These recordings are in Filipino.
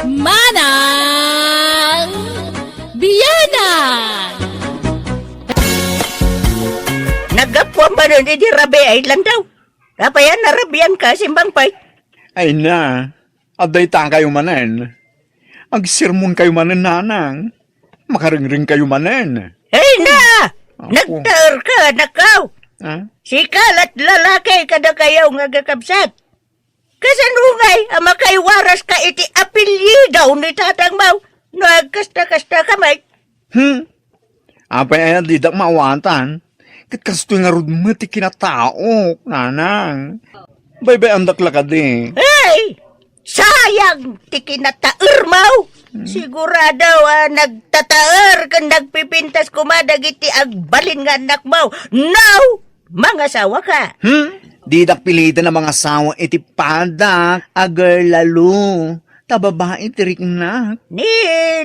Manang Biyana. Nagapwa ba nun di Rabi Island daw? Kapayan narabian ka, Simbang Pay. Ay na, aday ta kayo manen. Agsermon kayo manen, nanang. Makaringring kayo manen. Hey na! Ako. Nagtaor ka, nakaw! Ha? Sikal at lalaki kada kayaw nga gakabsat. Kasanungay, ama kay waras ka iti apilye daw ni Tatang Mau. Nagkasta-kasta kamay. Apay ay didak mawatan. Kat kasto nga rod mo ti kinataok, nanang. Bay-bay andak lakad eh. Hey! Sayang! Ti kinataor mau! Sigurado nagtataor kang nagpipintas kumadag iti agbalin nga anak mau. Now! Mga sawa ka. Didak pilitan ng mga asawa iti padak, agar lalo. Tababae tirik na. Ni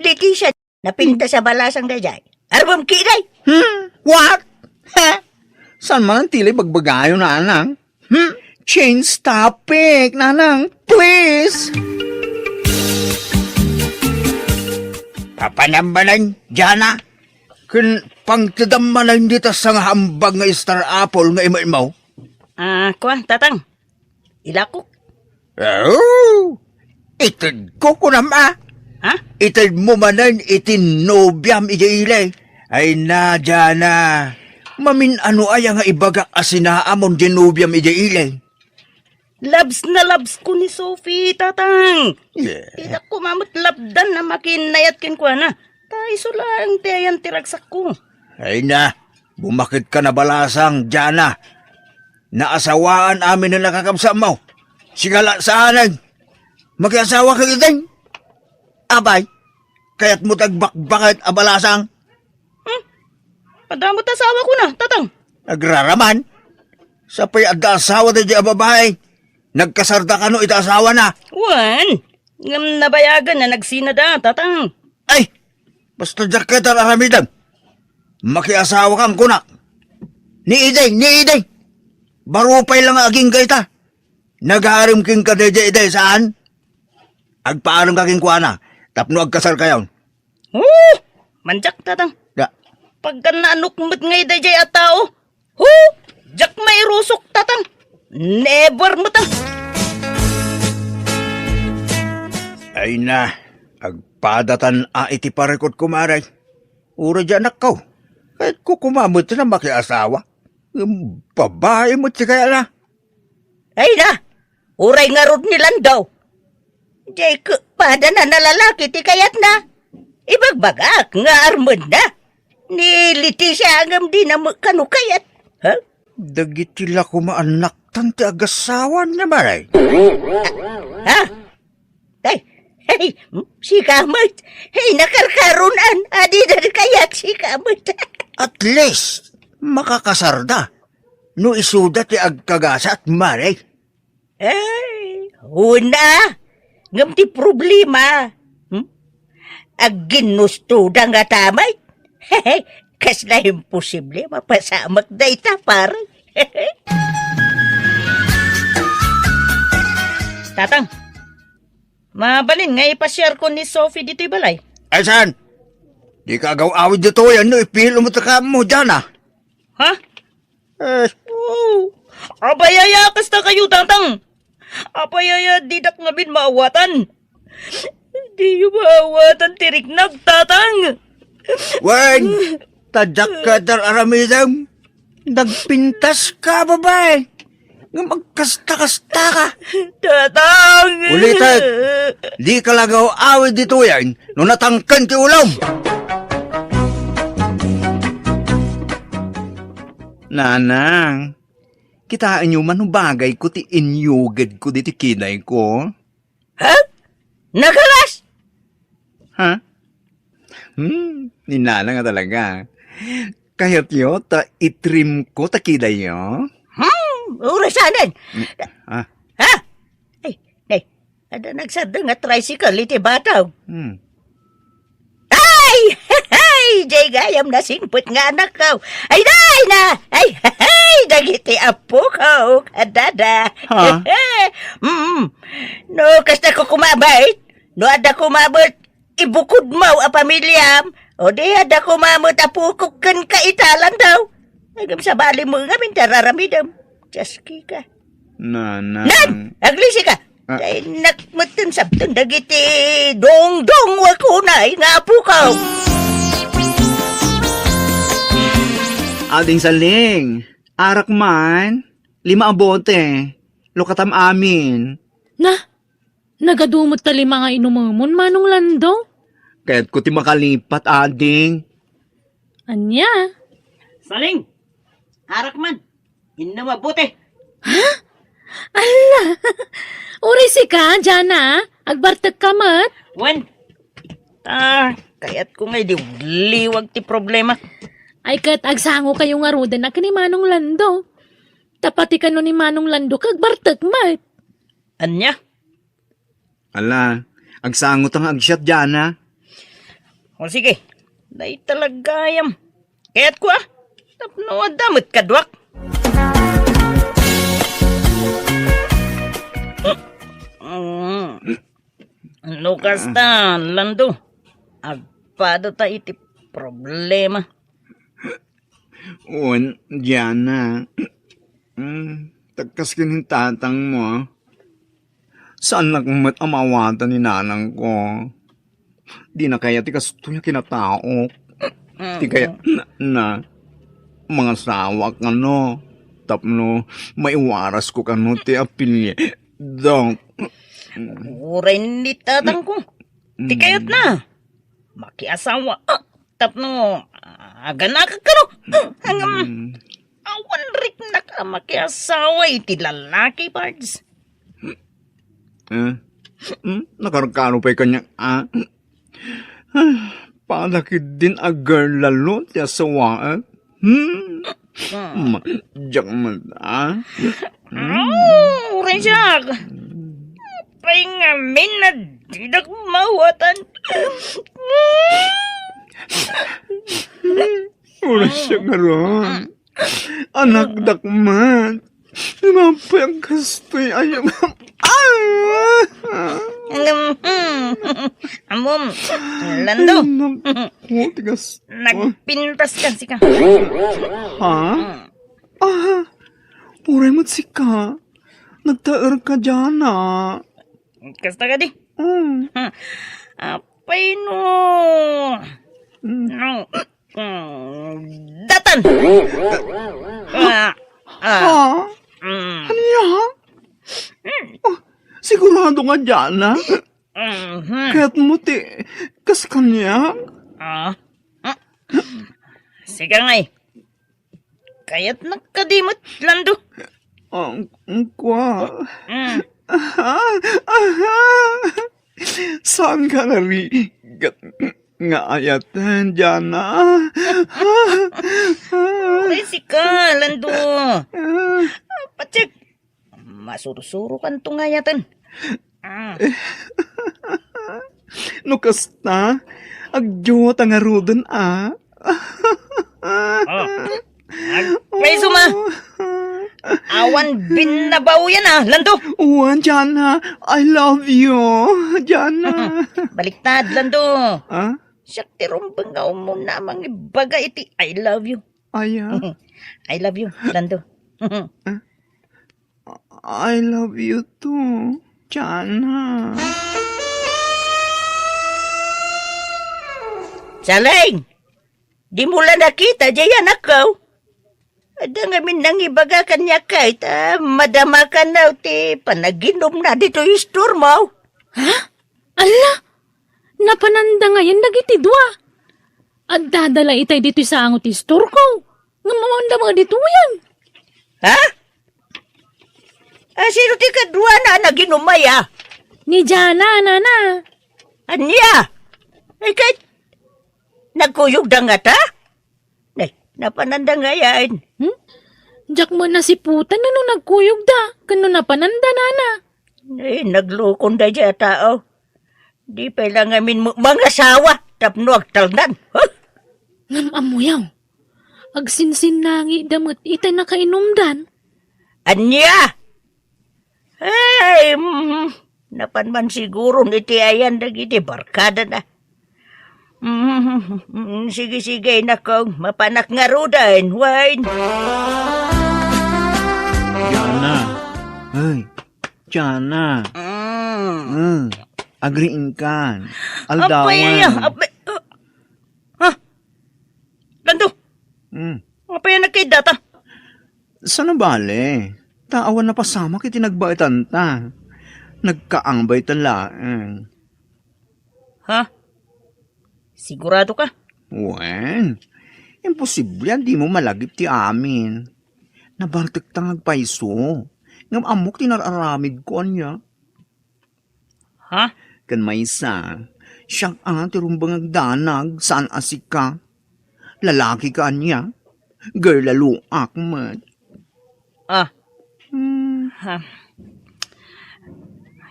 Leticia, napinta sa balasang dayay. Arbom kiday! What? Ha? Saan man ang tili bagbagayo, nanang? Change topic, nanang. Please! Papanambalan, Jana. Kun pangtadamalan dito sa hambag nga Star Apple nga imay mo. Kuha, Tatang. Ilako. Oh! Itid ko ma. Ha? Itid mo manan itinobyam ijailay. Ay na, Jana. Mamin ano ay nga ibagak asinaamon dinobyam ijailay. Labs na labs ko ni Sophie, Tatang. Yeah. Tidak ko mamut labdan na makinayat kin ko na. Tayo sulang tiyan tiragsak ko. Ay na, bumakit ka na balasang, Jana. Naasawaan amin na nakakabsa mo. Sigala saanan. Mag-asawa ka kitang. Abay, kaya't mo tagbakbakit abalasang. Padamot asawa ko na, Tatang. Nagraraman. Sa pay adda asawa na di ababae. Nagkasarda ka no ita asawa na. Wan, ngam nabayagan na nagsinada, Tatang. Ay, basta dyan ka tararamidan. Makiasawa kang kunak. Ni Iday. Barupay lang aging gaita. Nagharim king ka Iday saan? Agpaaram ka king kuana. Tapno agkasar kayon. Manjak, Tatang. Da. Pagka naanukmut ngay dayjay at tao. Jak may rusok, Tatang. Never mo ta. Ay na, agpadatan iti parekot kumaray. Ura dyan nakaw. Kahit ko kumamot na makiasawa. Babae mo siya kaya na. Ay na, uray nga rod nilan daw. Jay ko, pada na nalalaki ti kayat na. Ibagbagak nga armod na. Ni Leticia angam di na kanukayat. Ha? Dagitila ko maanak tanti agasawan niya maray. Ha? Hey, si Kamot. Hey, nakarkarunan. Adi na kayat si Kamot. At least, makakasarda. No isuda ti agkagasa at maray. Ay, una. Ngam ti problema. Agginustuda nga tamay. Hehe, kas na imposible mapasamak da ita parang. Tatang, mabalin nga ipasyar ko ni Sophie dito'y balay. Ay saan? Di ka agaw-awid dito yan no ipilo mo taka mo dyan ah. Ha? Abayaya kasta kayo, Tatang. Abayaya didak nga bin maawatan. Di yung maawatan tiriknag, Tatang. Wen, tadyak ka dar aramidam. Nagpintas ka, babae. Nga magkasta-kasta ka. Tatang! Ulitin, di ka lagaw awid dito yan no natangkan ti ulam. Nanang, kitaan nyo man bagay ko ti inyugad ko diti kinay ko. Ha? Nagalas? Ha? Ni nanang nga talaga. Kahit yo, ta itrim ko ta kinay yo. Urasanan. Ha? Ha? Ay, ada nagsarda nga tricycle iti bataw. Ay! Jay gayam na singput nga anak ko. Ay, day! Ay na! Ay, dagiti apo ko, kadada. Ha? No, kasta ko kumabait. No, ada kumabot, ibukod mo a pamilyam. O di, ada kumamot apo ko kan kaitalan daw. Agam sa bali mo nga, mintararamidam. Jaski ka. Nanang. Nan! Aglisi ka! Dahil nakmatan sabtan dagiti dong-dong wakunay nga apo ko. Ading saling. Arak man. 5 ang bote. Lukatam amin. Na, nagadumot tali mga inumamon, Manong Lando. Kaya't ko ti makalipat, ading. Anya? Saling! Harak man! Hindi mabuti! Ala! Uri si ka, Jana. Agbartag ka mat. Wen! Kaya't ko ngay liwag ti problema. Ay kat agsango kayo nga ruda na ni Manong Lando. Tapati ka no ni Manong Lando kagbartag mat. Anya? Ala, agsangot ang agsyat dyan, ha? O sige, dahi talagayam. Kaya't ko tapno adamot kadwak. Ano kasta, Lando? Agpada ta iti problema. Un, dyan, ha? Tagkas kinin tatang mo, ha? Saan nagmat amawatan ni nanang ko? Di na kaya ti kasto niya kinatao. Di kaya na mga sawak ano. Tapno, maiwaras ko kano ti apilye. Dong. Uray ni tatang ko. Di kayat na. Makiasawa. Tapno, aganak ka no. Hanggang awan rik na ka makiasawa iti lalaki, Pards. Nakarkano pa'y kanya, palakid din a girl lalo ti asawaan. Diyak man, Uray siya. Pahingamin na didak mawatan. Ura siya nga ron. Anak dakman. Namapay ang kastoy ayam. Amom, Lando, Naku, tigas. nagpintas kasi ka. Ha? Puray mo't sika. Nagtaer ka dyan, Kasta ka di. Apay no. No. Datan. Ano yan? Sigurado nga dyan, Kaya't mo ti, kas kanya? Sige ngay. Kaya't nakadimot, Lando. Ang kwa. Saan ka narigat nga ayatan dyan, Ay, ka, Lando. Patsik. Masuro-suro kan tungayatan. No kasta, agyo tangarudan, May suma. Awan binabaw yan, Lando. Uwan, Jana, I love you, Jana. Baliktad, Lando. Ha? Siya tirumbangaw mo namang ibaga iti I love you. Aya, I love you, Lando. I love you too, Jana. Saling! Di mo lang nakita, Jayan ako. Ada nga nang ibaga kanya kahit madama ka na ti panaginom na dito yung store mo. Ha? Ala! Napananda ngayon dagiti dua. At dadala itay dito sa angot store ko. Nga mamanda mga dito yan. Ha? Sino ti kadwa na naginumaya? Ni Jana, nana. Anya? Ay kahit nagkuyog da nga ta? Ay, napananda nga yan. Diyak mo na si puta na nung nagkuyog da. Kano napananda, nana. Ay, naglukon da dya tao. Di pa lang amin mga sawa. Tapno agtalnan. Huh? Ngam amuyaw. Agsinsin nangi damot ita nakainumdan. Anya! Ay, napan man siguro niti ayan dagiti barkada na. Sige, nako, mapanak nga rudan, wine. Jana. Ay, Jana. Agriin ka. Aldawan. Ha? Lando, apa yan kay data? Sana bale? Taawan na pasama kiti nagbaitan ta. Nagkaangbay tala. Ha? Sigurado ka? Wen, imposible yan di mo malagip ti amin. Nabartik tang agpaiso. Ngam amok ti nararamid ko anya. Ha? Kan may isa, siyang ti rumbang agdanag saan asika. Lalaki ka anya. Girl laluak man. Ah. Ha.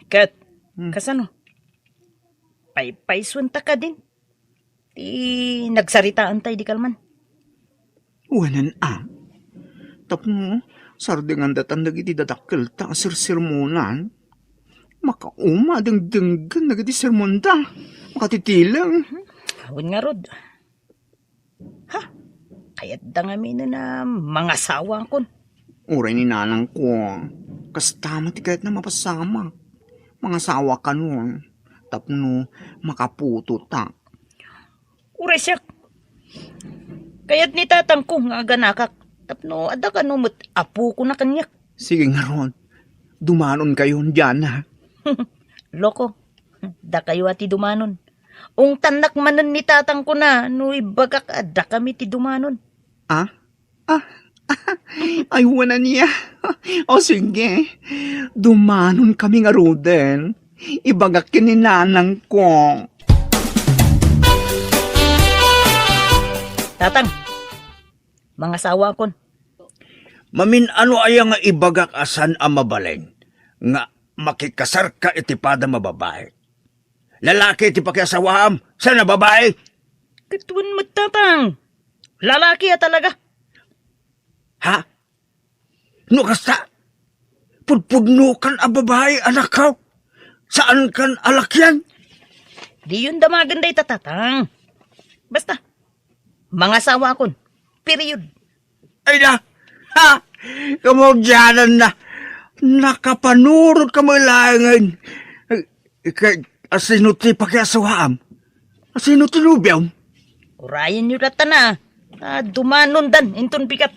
Kat, kasano? Paisunta ka din. Di nagsaritaan tayo di kalman. Wanan Tapno, sardingan datan dagiti dadakkel ta sirmonan. Makauma denggan dagiti sermon ta. Makatitilang. Awin nga rod. Ha? Kaya't da nga na mga sawa kon. Uray ni nanang ko. Kastama ti kahit na mapasama. Mga sawa ka nun. Tapno, makaputo ta. Uray siyak. Kaya't ni tatang ko nga ganakak. Tapno, ada ka numot apo ko na kanyak. Sige nga ron. Dumanon kayo dyan ha. Loko. Da kayo ati dumanon. Ung tanak manan ni tatang ko na. No ibagak ada kami ti dumanon. Ay, wala niya. O sige. Dumanon kami nga roden. Ibagak kininanang ko. Tatang, mga sawa kon. Mamin ano aya nga ibagak asan ang mabaleng nga makikasar ka iti pada mababae. Lalaki iti pakiasawam sa nababae. Katuan mo tatang. Lalaki talaga. Ha? No kasta? Pudpudno kan ang babae anak ka? Saan kan alakyan? Di yun damagan day tatang. Basta, mga sawa kon. Period. Ay na! Ha! Kamagyanan na! Nakapanurot ka malangan! Asino ti pakiasawam? Asino ti lubyam? Urayan nyo rata na. Dumanon dan, inton pikat.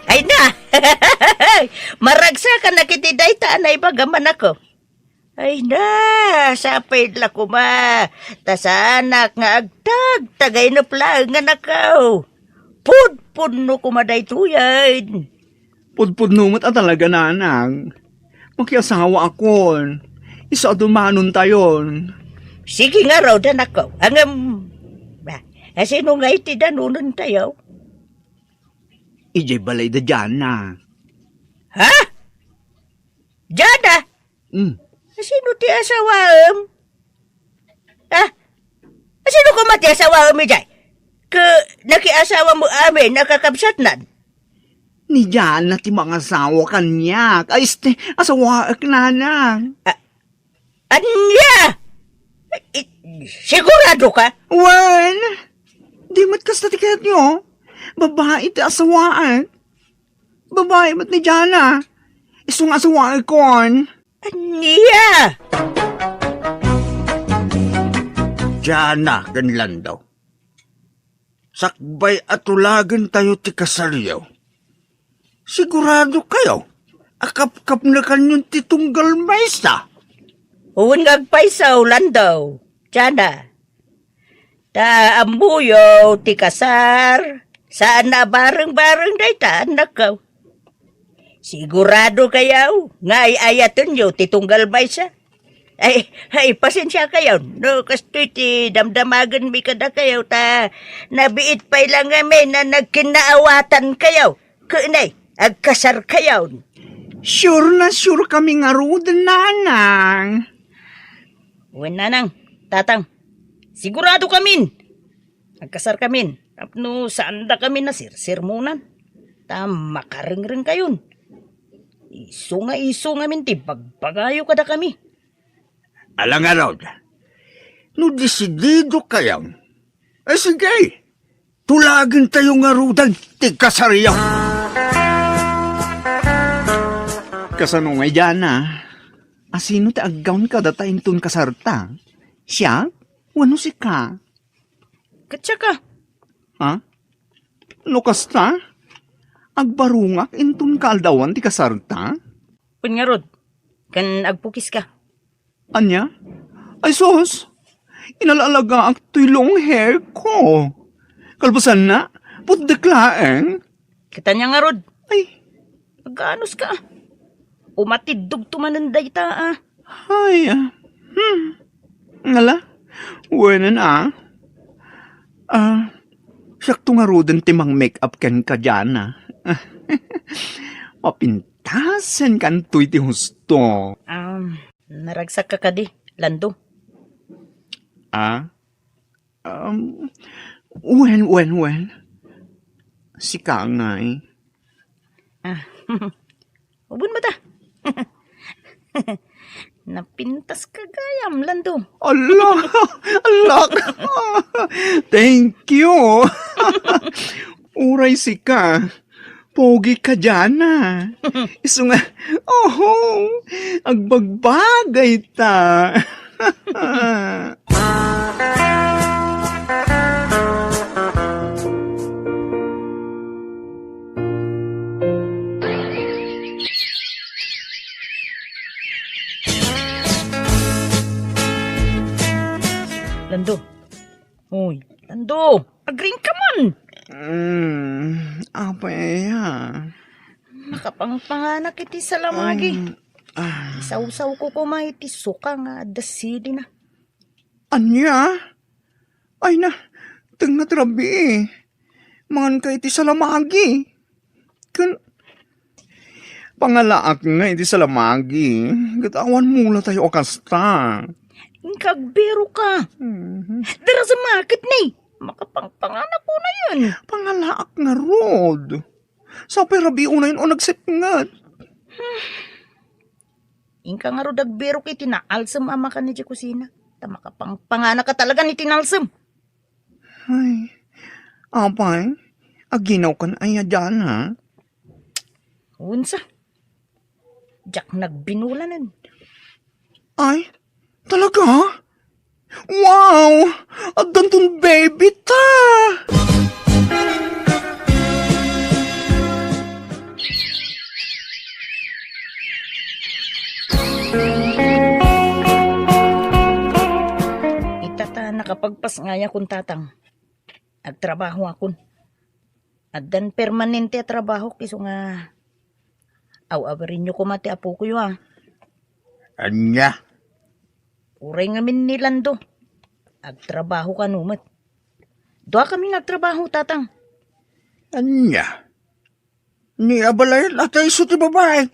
Ay na! Maragsa ka na kitiday ta na ibagaman ako. Ay na, sapay la ko ma. Tasanak nga agtag, tagay na plang nga nakaw. Pud no kumaday tuyan. Pudpudno mo't talaga nanang. Makiasawa ako. Isa dumanon tayon. Sige nga raw dan ako. Angam, sino nga iti danunan tayo? Ijay balay da dyan na. Ha? Jada? Sino ti asawam? Ha? Sino ko mati asawam ijay? Nakiasawa mo amin, nakakabsat nan. Ni dyan na ti mga asawa kanya. Ay, asawa ak nanang. Anya? Sigurado ka? Wen, di mat kasta ti kahit nyo. Babae ti asawaan. Babae mat ni dyan na. Isong asawaan kon. Anya? Diyan na, ganlan daw. Sakbay at ulagan tayo ti kasaryaw. Sigurado kayo, akap-kap na kanyang titunggal maysa. Huwag ngagpaisaw lang daw. Tiyana. Ta ambuyo ti kasar. Saan na bareng-bareng day ta anak ko. Sigurado kayaw. Nga ayaton nyo titunggal maysa. Ay, pasensya kayo. No, kastoy ti damdamagan mi kada kayo ta nabiit pa'y lang kami na nagkinaawatan kayo. Kunay, agkasar kayo. Sure na sure kami nga roden nanang. Uwan nanang, tatang, sigurado kamin. Agkasar kamin. Tapno saan da kami na sirmunan. Ta makaring-ring kayon. Iso nga min ti bagpagayo kada kami. Alang nga raw, no desidido kayaw. Sige, tulagin tayo nga rudan, tigkasariyaw. Kasano nga dyan asino ti aggawn ka datayin tun kasarta? Siya? Wano si ka? Katsa ka. Ha? Lukas ta? Agbarungak intun kaldawan ti kasarta? Pun nga rod, kan agpukis ka. Anya? Ay sos! Inalalaga ang long hair ko. Kalbasan na, putdeklaeng. Kita niya nga rod, Ay, aganos ka. Umatidog tumananday ta ay, ngala, wenen siyak tungaroden timang make-up ken ka dyan Mapintasen kan tuy ti husto. Naragsak ka kadi, Lando. Wen. Si Kangay. Ubun ba ta? Napintas ka gayam, Lando. Allah. Thank you. Uray si ka. Pogi ka dyan Iso nga, agbagbagay ta. Lando. Uy, Lando. Agring ka man. Apa ya? Nakapangpanganak iti salamagi. Sausaw ko kumahiti suka nga dasili na. Anya? Ay na, teng na trabi Mangan ka iti salamagi. Pangalaak nga iti salamagi. Gatawan mula tayo akasta. Kagbiro ka. Dara sa market ni. Makapangpanganak ko na yun. Pangalaak nga rod. Sa perabi unayin o nagsipngat. Inka nga ro dagbiro kay tinaalsam ama ka ni di kusina. Makapangpanganak ka talaga ni tinalsam. Ay, apay, aginaw ka na ay dyan Unsa? Jack nagbinulanan. Ay, talaga? Wow! Adantun baby ta! Itata nakapagpas ngaya kun tatang. Agtrabaho akon. Addan permanente trabaho kiso nga aw-awarin nyo kumati apo ko yun Anya, Uray nga min ni Lando. Agtrabaho ka numat. Doa kami nagtrabaho, tatang. anya. Ni abalay latay iso ti babae.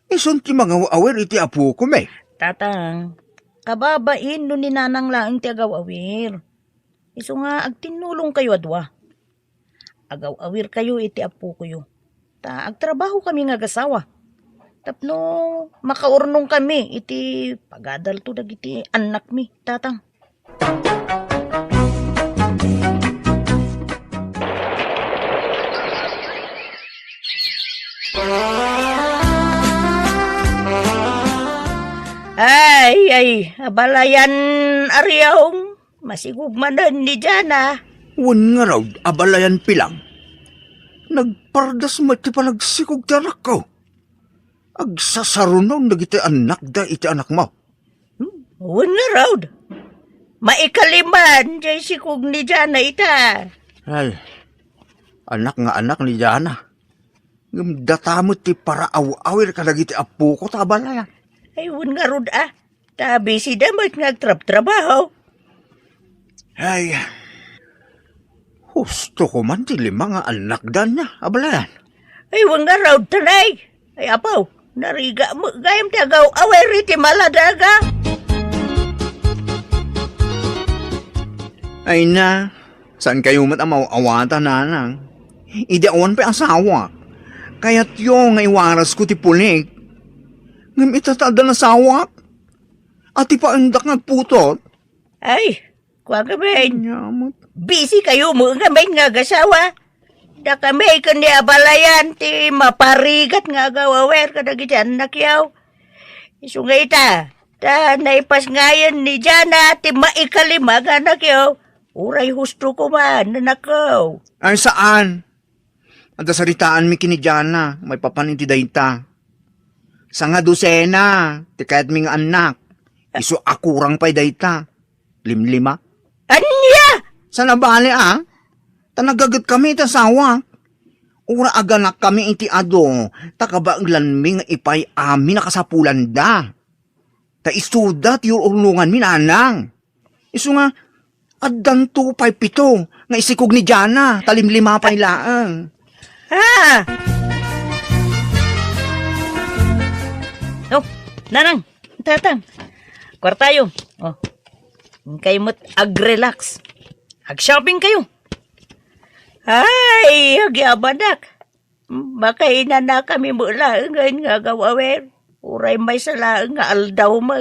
Ison ti mga awir iti apo ko may. Tatang, kababain no ni nanang laing ti agaw-awir. Iso nga agtinulong kayo adwa. Agaw-awir kayo iti apo ko yun. Ta agtrabaho kami nga gasawa. Tapno makaurnong kami iti pagadal to dagiti anak mi, tatang. Ay, abalayan ariyaw. Masigugmanan ni Jana. Wan nga raw, abalayan pilang. Nagpardas mo ti palagsikog tarak ko. Agsasarunaw nagiti anak da iti anak mo. Wan nga raw. Maikaliman, jay sikog ni Jana ita. Ay, anak nga anak ni Jana. Datamot ti para awir ka nagiti apo ko ta abalayan. Ay, wan nga rod Tabi si damat nagtrabaho. Ay, husto ko man ti lima nga anak dan niya, abalayan. Ay, wan nga raw tanay. Ay, apaw, nariga mo, gayam ti agaw, away ti maladaga. Ay na, Saan kayo mat ang mawawatan nanang? Idi awan pa asawa. Kaya't yung nga iwaras ko ti pulik. Ngam itatalda na sawak. At ipaandak nagputot. Ay, kwa gamin. Nyamot. Busy kayo mo gamin nga gasawa. Da kami kan di abalayan ti maparigat nga gawawer kada gityan nakyaw. Isungay ta. Ta naipas ngayon ni Jana ti maikalima nga nakyaw. Uray husto ko man nanakaw. Ay saan? At saritaan mi kinidyan may papaninti dayta. Sa nga dosena, ti kahit mi nga anak. Iso akurang pa'y dayta. Limlima. Anya! Sa nabali tanagagat kami tasawa. Ura aganak kami iti ado. Takabaglan mi nga ipay amin nakasapulan da. Ta isudat yung ulungan mi nanang. Iso nga, addan 257 nga isikog ni Jana. Talimlima pa'y laang. Ha! Oh, nanang, tatang. Kwartayo. Oh. Kayo mo't ag-relax. Ag-shopping kayo. Ay, agyabadak. Makaina na kami mula ngayon nga gawawer. Uray may sala nga aldaw mo.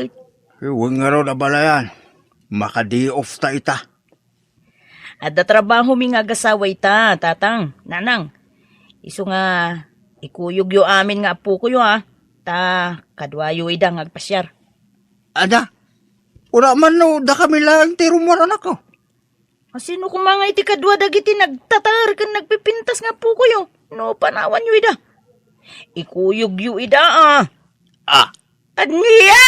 Huwag nga raw na balayan. Maka-day off ta ita. At trabaho mi nga gasaway ta, tatang, nanang. Iso nga, ikuyog yo amin nga apo ko yo Ta, kadwayo idang agpasyar. Ada? Ura man no, da kami lang ti rumuran ako. Sino kung mga iti kadwa dagiti nagtatar kan nagpipintas nga po kuyo. No, panawan yu ida. Ikuyog yu ida Adniya!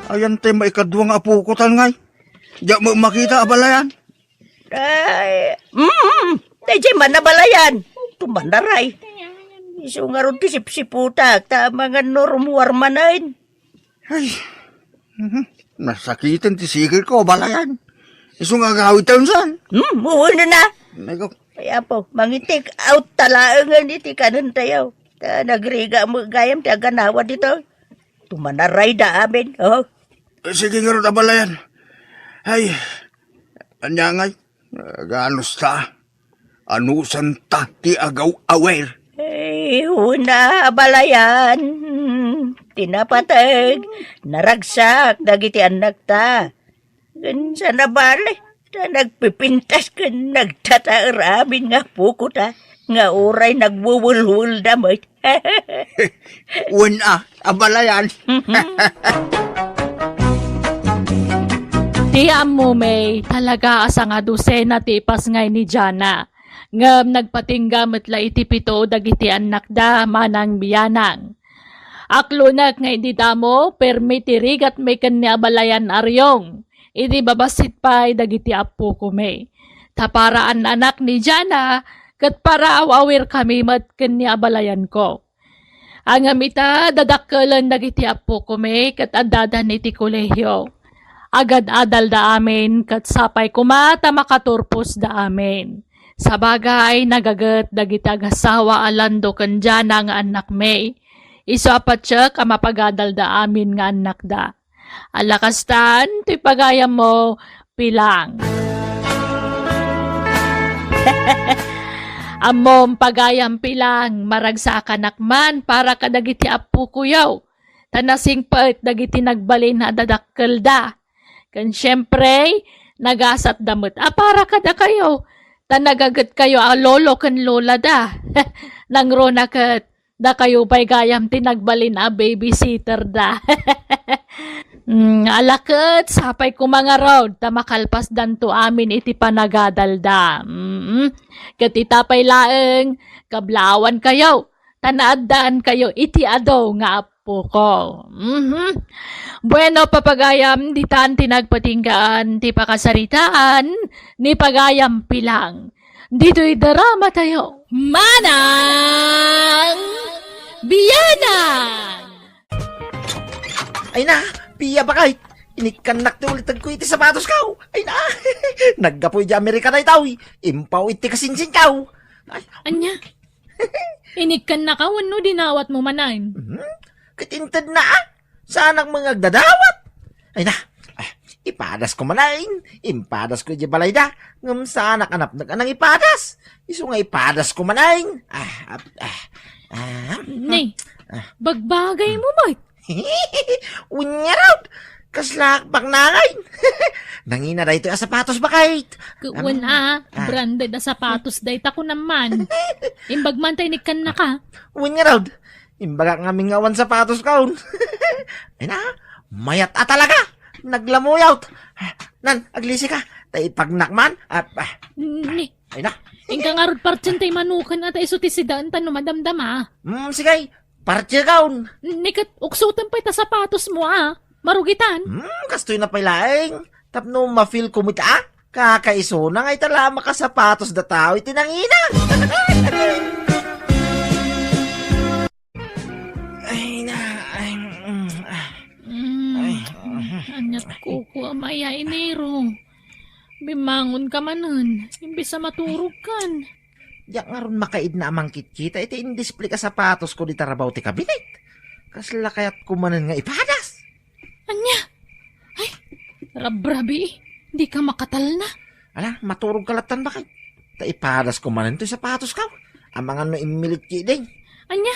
Ayan te maikadwang apo ko tangay. Diya mo makita abalayan. Ay, Dajay man nabalayan. Tumandaray. Iso nga ron ti sipsiputak. Ta mga normuar manain. Ay, nasakitin ti sigil ko abalayan. Iso nga gawin tayo saan. Muhuna na. Nako. Kaya po, mangitik out talaangan iti kanan tayo. Ta nagriga mo gayam ti aganawa dito. Tumanaray da amin. Oh. Sige nga ron abalayan. Ay, anyangay. Ganos ta. Anusan ta ti agaw awer. Ay, una balayan. Tinapatag. Naragsak. Dagiti anak ta. Gansa na bale. Ta nagpipintas ka. Nagtataaramin nga puko ta. Nga oray nagwuwulwul damay. Una, abalayan. Tiyam mo, May, talaga asa nga dosena tipas ngay ni Jana. Ngam nagpatinggam at la itipito dagiti anak da manang biyanang. Aklunak ngay di damo, permitirigat may kanya balayan aryong. Idi babasit pa'y dagiti apo ko, May. Taparaan anak ni Jana, kat para awawir kami mat kanya balayan ko. Ang amita, dadakkelan dagiti apo ko, May, kat adadan iti kolehyo. Agad-adal da amin, kat sapay kumata makaturpos da amin. Sa bagay, nagagat dagiti agasawa alando kan Jana nga anak May. Iso apat siya kamapagadal da amin nga anak da. Alakastan, ti pagayam mo, pilang. Amom pagayam pilang, maragsakan akman para kadagiti apo kuyaw. Tanasing paet dagiti nagbalin na dadakkel da. Kan syempre, nagasat damot. Para kada kayo. Tanagagat kayo lolo kan lola da. Nangro na kat, da kayo pa'y gayam tinagbalin babysitter da. Alakat, sapay ko mga road, tamakalpas danto amin iti panagadal da. Katitapay laeng, kablawan kayo. Tanaadaan kayo iti ado nga apo ko. Bueno, papagayam, di tan tinagpatinggaan, ti pakasaritaan, ni pagayam pilang. Dito'y darama tayo. Manang Biyanang! Ay na, piya ba kay? Inikanak ti ulit ko iti sapatos kaw. Ay na, naggapoy di Amerika na itaw. Impaw iti kasinsin kaw. Ay, Anya? Inikkan na ka, wano dinawat mo manain? katintad na Sanang mga dadawat. Ay na, Ipadas ko manain. Impadas ko di balay da. Ngam sa anak-anak nag-anang ipadas. Iso nga ipadas ko manain. Nay, bagbagay mo, Mike. Unya raw. Kaslak pagnangay. Nangina da ito sapatos ba kahit? Kuwan branded na sapatos dayta ko naman. Imbag man tayo nikan na ka. Unya raw. Imbaga nga mingawan sapatos kaon. Ay na, mayat talaga. Naglamuyot. Nan, aglisi ka. Tay pagnakman. Ni, Ay na. ingka nga rod partyan tayo manukan at iso ti sidaan ta no madamdama. Sige. Partya kaon. Nikat, uksutan pa ita sapatos mo Marugitan. Kastoy na pailaing. Tapno ma-feel kumita. Kakaiso na nga itala makasapatos da tao itinangina. Ay na. Anyat ko maya inero. Bimangon ka manan. Imbis sa maturog kan. Diyak nga ron makaid na amang kita. Iti in-display ka sapatos ko di tarabaw ti kabinet. Kasla kaya't kumanan nga ipadas. Anya? Ay, rabrabi. Di ka makatal na. Ala, maturog kalatan ba kay? Taipadas kumanan to sapatos ka. Ang mga no imilit ki din. Anya?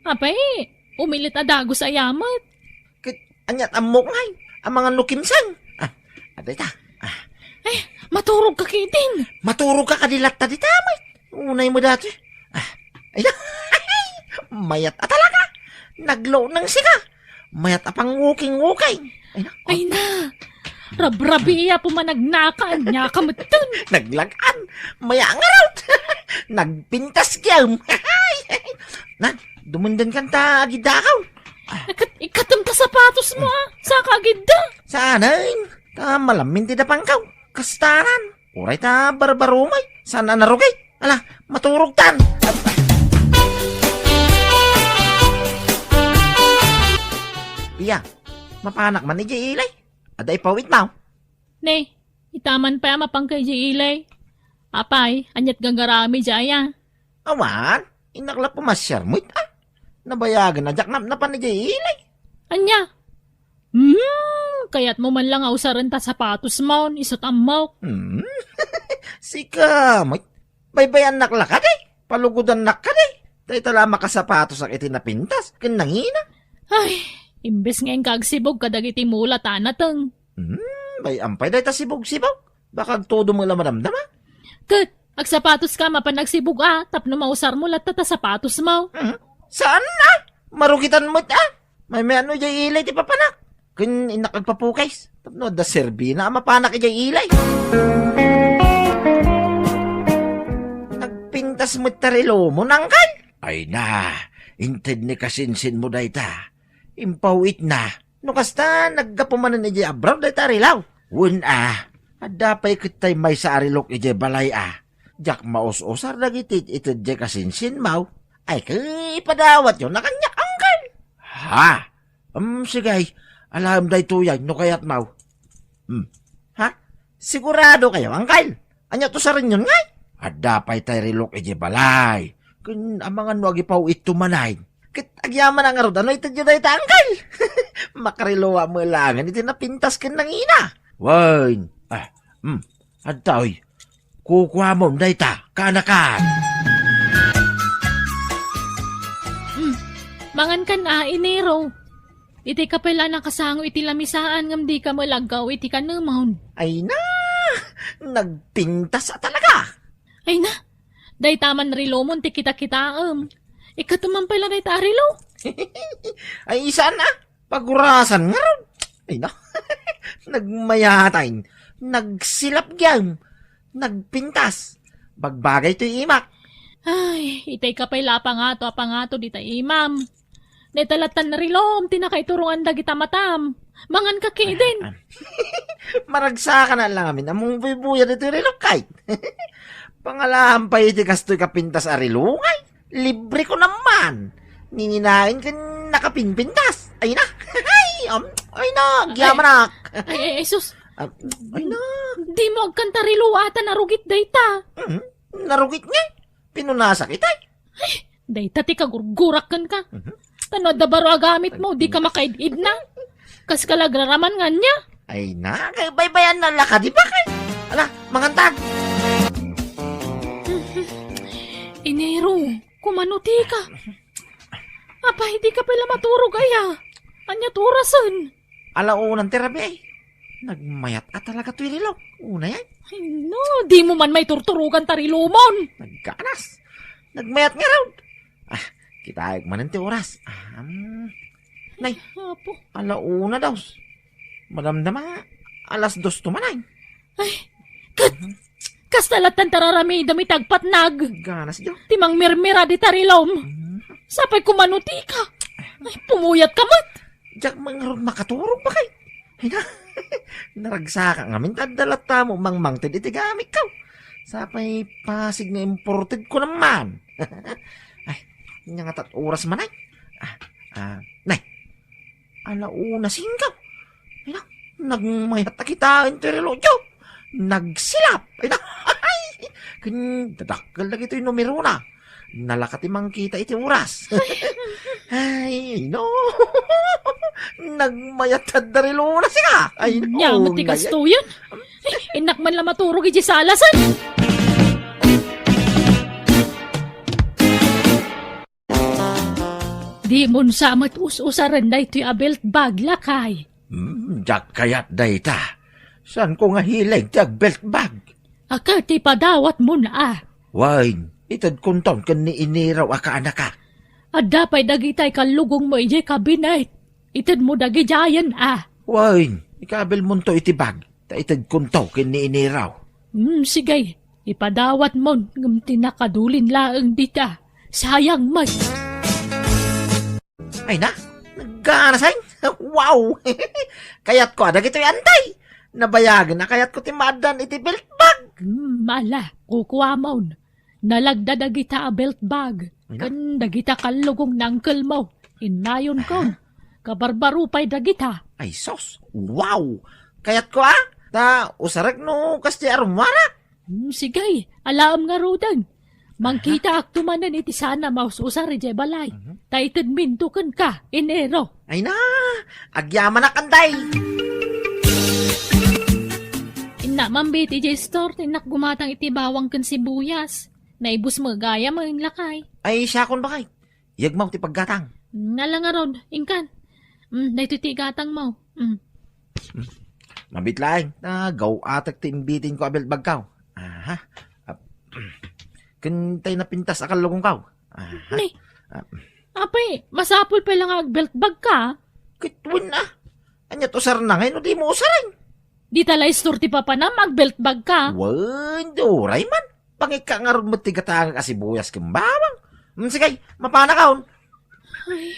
Apay, umilit adago sa yamat. Anyat amok ngay. Ang mga nukimsan. Aday ta. Maturog ka kitin. Maturog ka kadilat ta di tamay. Unay mo dati. Ay na. Mayat talaga. Naglo ng sika. Mayat apang wuking-wukay. Ay na. Rabrabi iya pumanagnakaan niya kamatun. Naglagan. Maya nga raw. Nagpintas kiyam. Nan, dumundan kan ta agidakaw. Ikatam ta sapatos mo Sa kagida. Sanain. Ta malamin ti dapangkaw. Kastaran. Uray ta barbarumay. Sana narugay. Ala, maturog tan. Piya, mapanak man ni Jay Ilay. Aday pawit mo. Ne, itaman pa mapang kay ilay. Apay, anyat gangarami jaya. Awan, inaklap po masyarmoy. Nabayagan na jak na pa ni Jay Ilay. Anya? Kaya't mo man lang ausaran ta sapatos mo, isot amaw. Sika, may baybayan nakla ka day. Palugudan nak ka day. Tay tala makasapatos ang itinapintas. Kinangina. Ay, imbes nga yung kagsibog kadagiti mula tanatang. Bay ampay day ta sibog-sibog. Baka todo mo lang madamdama. Kat, agsapatos ka mapanagsibog tapno mausar mo lahat ta sapatos mo. Saan na? Marugitan mo May ano Jay Ilay ti papanak. Kun inakagpapukays. Tapno da serbina mapanak Jay Ilay. Nagpintas mo tarilo mo nangkal. Ay na, inted ni kasinsin mo day ta. Impawit na. No kasta, naggapumanan ni Jay Abraw day tarilaw. Wun adapay kitay may sa arilok ije balay Jak maos-osar dagitit ito Jay kasinsin mau. Ay ipadawat yun na kanyak angkal. Ha? Sige, alam day tuyay no kayat mau. Ha? Sigurado kayo angkal. Anya to sa rin yun ngay. Adapay tay rilok ije balay. Kun amangan no agipaw ito manay. Kit agyaman ang arod, ano ito dyan ito, angkal? Makarilowa mo langan, ito napintas ka ng ina. Wain. Adtoy, kukuha mo na ito, kanakan. Mangan kan inero. Iti ka pala nakasango iti lamisaan ngam di ka malagaw iti ka namon. Ay na, nagpintas talaga. Ay na, day taman rilomon ti kita-kitaam. Ikatuman pala na itarilo. Ay isa na, pagurasan nga ron. Ay na, nagmayatayin, nagsilap gyam, nagpintas, bagbagay to imak. Ay, itay ka pala pangato di ta imam. Netalatan na rilom, tinakaiturungan dagita matam. Mangan ka din. Maragsa ka na lang amin, among buya dito rilok kahit. Pangalahan pa iti kastoy kapintas arilungay. Libre ko naman. Nininain ka nakapinpintas. Ay na. Ay na. Gyaman Ay, sus. Ay na. Di mo agkanta rilo ata narugit dayta. Narugit nga. Pinunasak itay. Ay, dayta ti kagurgurak kan ka. Tano da baro agamit mo, di ka makaidid na. Kas kalagraraman nga niya. Ay na, kay baybayan na laka, di ba kay? Ala, mangantag. Enero, kumanuti ka. Apa, hindi ka pala maturog aya. Anya turasan. Alaunang terapi ay. Nagmayat at talaga to irilaw. Una yan. Ay no, di mo man may turturugan tarilumon. Nagkanas. Nagmayat nga raw. Kita ay mananti oras. Nay, Apo, alauna daw. Madamdama, alas 2 tumanay. kastalatan tararami dami tagpatnag. Ganas daw. Timang mirmira di tarilom. Sapay kumanuti ka. Ay, pumuyat ka mat. Diyak mangarod makaturog ba kay? Ay na, naragsa ka nga mintadat mo mangmangtid iti gamit ka. Sapay pasig na imported ko naman. Ay, nga nga oras man ay. Nay, alauna singgaw. Ay na, nagmayat na kita into relodyo. Nagsilap. Ay na, ay, dadakgal na ito yung numero na. Nalakati mang kita iti oras. Ay, no. Nagmayat na relo na siya. Ay, no. Nya, matikas to yun. Ay, inak man lang maturog iji sa alasan. Di mon samat us-usaran na ito'y abelt bag lakay. Jak kayat dayta. San ko nga hilig jak belt bag? Akati padawat mo na Wine, itad kunton kan ni iniraw aka anaka. Adda pa'y dagitay kalugong mo iji kabinet. Itad mo dagi jayan Wine, ikabil mo to iti bag. Ta itad kuntaw kan ni iniraw. Sige, ipadawat mo ng tinakadulin laang dita. Sayang may. Ay na, nagganasay. Wow! Kayat ko, dagito yung antay. Nabayagan na kayat ko timadan iti belt bag. Mala, kukuha mo. Nalagda dagita a belt bag. Ay na. Kan dagita kalugong nangkel mo. Inayon ko. Kabarbaro pa'y dagita. Ay sos, wow! Kayat ko ta usarag no kasti arumara. Sige, alam nga rodan. Mangkita aktumanan iti sana maususar ije balay. Taitid mintukan ka, Enero. Ay na, agyaman na kanday. Inamambit ije store, tinak gumatang iti bawang kan sibuyas. Naibus mo gaya mo yung lakay. Ay siya kon bakay. Yagmaw ti paggatang. Nala nga ron, ingkan. Naituti gatang mo. Mabitlaing, gaw atak ti imbitin ko abel bagkaw. Kantay na pintas akal lugong kaw. Nay, apay, masapol pa lang agbelt bag ka. Kitwin na. Anya to sar na ngayon, di mo usarin. Di talay store ti papa na magbelt bag ka. Wan, duray man. Pangika nga ron mo tigatang kasi buyas kembawang. Sige, mapana kaon. Ay,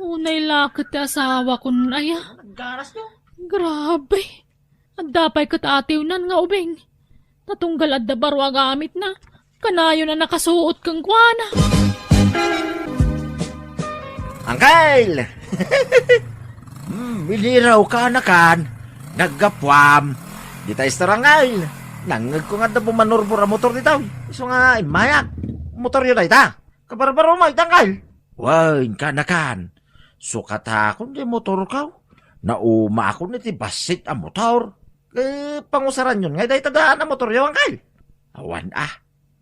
unay lakit ti asawa ko aya. Naggaras nyo. Grabe. Ang dapay kat atiw nan nga ubing. Tatunggal at dabaro agamit na. Kanayo na nakasuot kang kwana. Angkel! Biliraw ka na kan. Naggapwam. Di tayo starangay. Nangag ko nga da bumanorbor ang motor dito. Iso nga, mayak. Motor yun ay ta. Kabarbaro mo, itangkal. Wain ka na kan. Sukat akong di motor ka. Nauma ako niti basit ang motor. Pangusaran yun nga, dahi tagaan ang motor yun, angkal. Awan